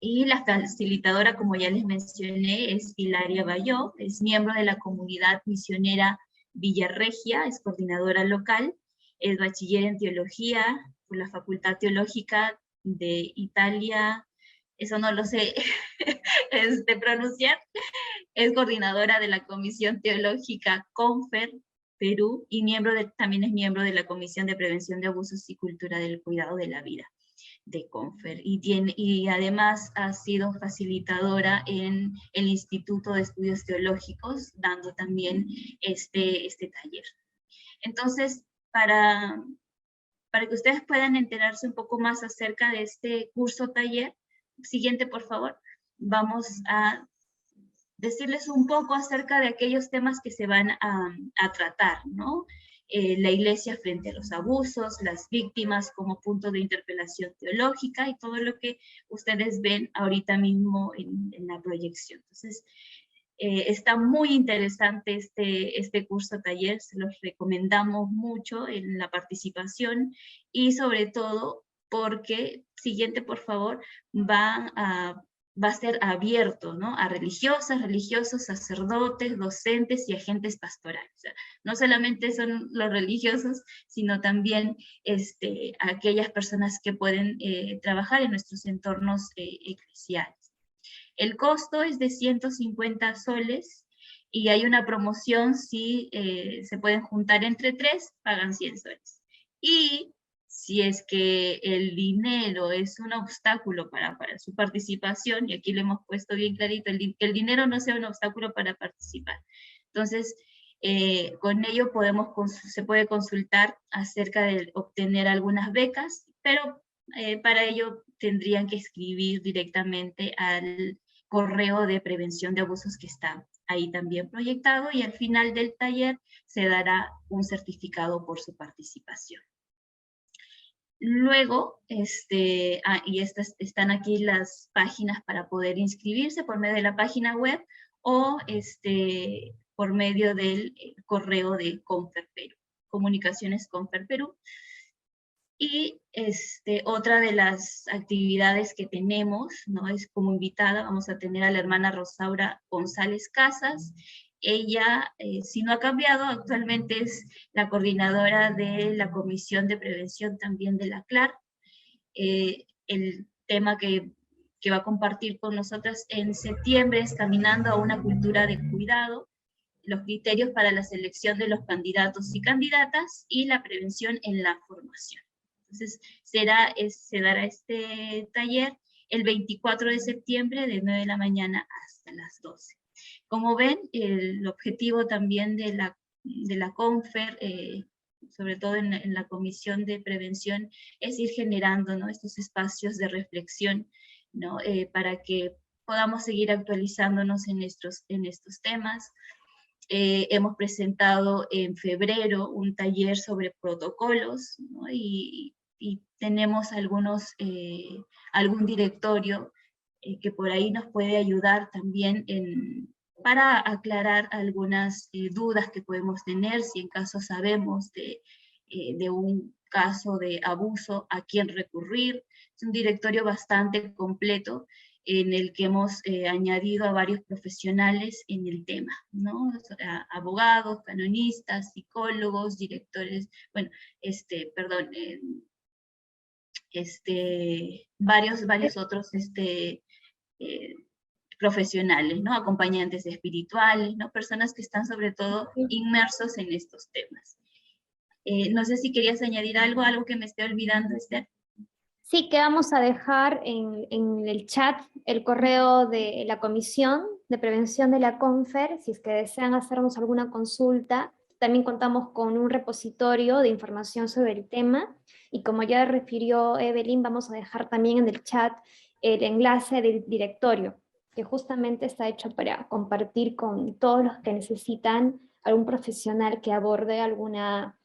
Y la facilitadora, como ya les mencioné, es Hilaria Bayó, es miembro de la comunidad misionera Villarregia, es coordinadora local, es bachiller en teología por la Facultad Teológica de Italia, eso no lo sé pronunciar, es coordinadora de la Comisión Teológica Confer Perú y también es miembro de la Comisión de Prevención de Abusos y Cultura del Cuidado de la Vida de Confer, y además ha sido facilitadora en el Instituto de Estudios Teológicos, dando también este taller. Entonces, para que ustedes puedan enterarse un poco más acerca de este curso taller, siguiente por favor, vamos a decirles un poco acerca de aquellos temas que se van a tratar, ¿no? La iglesia frente a los abusos, las víctimas como punto de interpelación teológica y todo lo que ustedes ven ahorita mismo en la proyección. Entonces, está muy interesante este curso taller, se los recomendamos mucho en la participación y sobre todo porque, siguiente por favor, va a ser abierto, ¿no? A religiosas, religiosos, sacerdotes, docentes y agentes pastorales. O sea, no solamente son los religiosos, sino también aquellas personas que pueden trabajar en nuestros entornos eclesiales. El costo es de 150 soles y hay una promoción si se pueden juntar entre 3, pagan 100 soles. Y si es que el dinero es un obstáculo para su participación, y aquí lo hemos puesto bien clarito, que el dinero no sea un obstáculo para participar. Entonces, con ello se puede consultar acerca de obtener algunas becas, pero para ello tendrían que escribir directamente al correo de prevención de abusos que está ahí también proyectado, y al final del taller se dará un certificado por su participación. Luego, están aquí las páginas para poder inscribirse por medio de la página web o por medio del correo de Confer Perú, Comunicaciones Confer Perú. Y otra de las actividades que tenemos, ¿no? Es como invitada, vamos a tener a la hermana Rosaura González Casas. Ella, si no ha cambiado, actualmente es la coordinadora de la Comisión de Prevención también de la CLAR. El tema que va a compartir con nosotras en septiembre es Caminando a una cultura de cuidado, los criterios para la selección de los candidatos y candidatas y la prevención en la formación. Entonces, se dará este taller el 24 de septiembre de 9 de la mañana hasta las 12. Como ven, el objetivo también de la Confer, sobre todo en la Comisión de Prevención, es ir generando, ¿no? Estos espacios de reflexión, ¿no? Para que podamos seguir actualizándonos en estos temas. Hemos presentado en febrero un taller sobre protocolos, ¿no? y tenemos algún directorio que por ahí nos puede ayudar también para aclarar algunas dudas que podemos tener, si en caso sabemos de un caso de abuso, a quién recurrir. Es un directorio bastante completo en el que hemos añadido a varios profesionales en el tema, ¿no? Abogados, canonistas, psicólogos, directores, bueno, varios otros profesionales, ¿no? Acompañantes espirituales, ¿no? Personas que están sobre todo inmersos en estos temas. No sé si querías añadir algo que me esté olvidando, Esther. Sí, que vamos a dejar en el chat el correo de la Comisión de Prevención de la Confer, si es que desean hacernos alguna consulta también contamos con un repositorio de información sobre el tema, y como ya refirió Evelyn, vamos a dejar también en el chat el enlace del directorio, que justamente está hecho para compartir con todos los que necesitan algún profesional que aborde alguna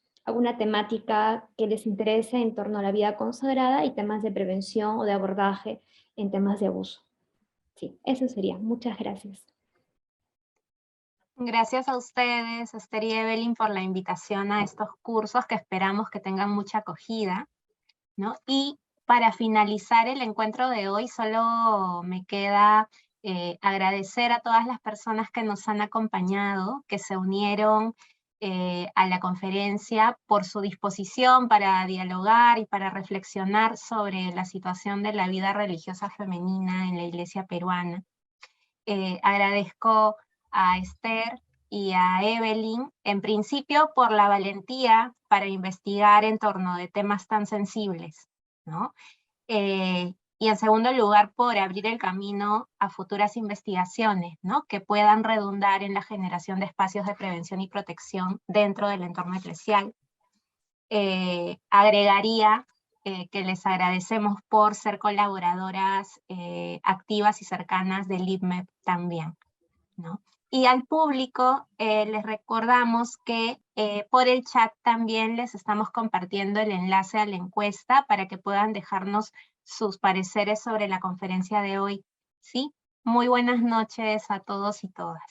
temática que les interese en torno a la vida consagrada y temas de prevención o de abordaje en temas de abuso. Sí, eso sería. Muchas gracias. Gracias a ustedes, Esther y Evelyn, por la invitación a estos cursos que esperamos que tengan mucha acogida, ¿no? Y para finalizar el encuentro de hoy, solo me queda agradecer a todas las personas que nos han acompañado, que se unieron a la conferencia por su disposición para dialogar y para reflexionar sobre la situación de la vida religiosa femenina en la Iglesia peruana. Agradezco a Esther y a Evelyn, en principio por la valentía para investigar en torno de temas tan sensibles, ¿no? Y en segundo lugar, por abrir el camino a futuras investigaciones, ¿no? Que puedan redundar en la generación de espacios de prevención y protección dentro del entorno eclesial. Agregaría que les agradecemos por ser colaboradoras activas y cercanas del IPMEP también, ¿no? Y al público les recordamos que por el chat también les estamos compartiendo el enlace a la encuesta para que puedan dejarnos sus pareceres sobre la conferencia de hoy, ¿sí? Muy buenas noches a todos y todas.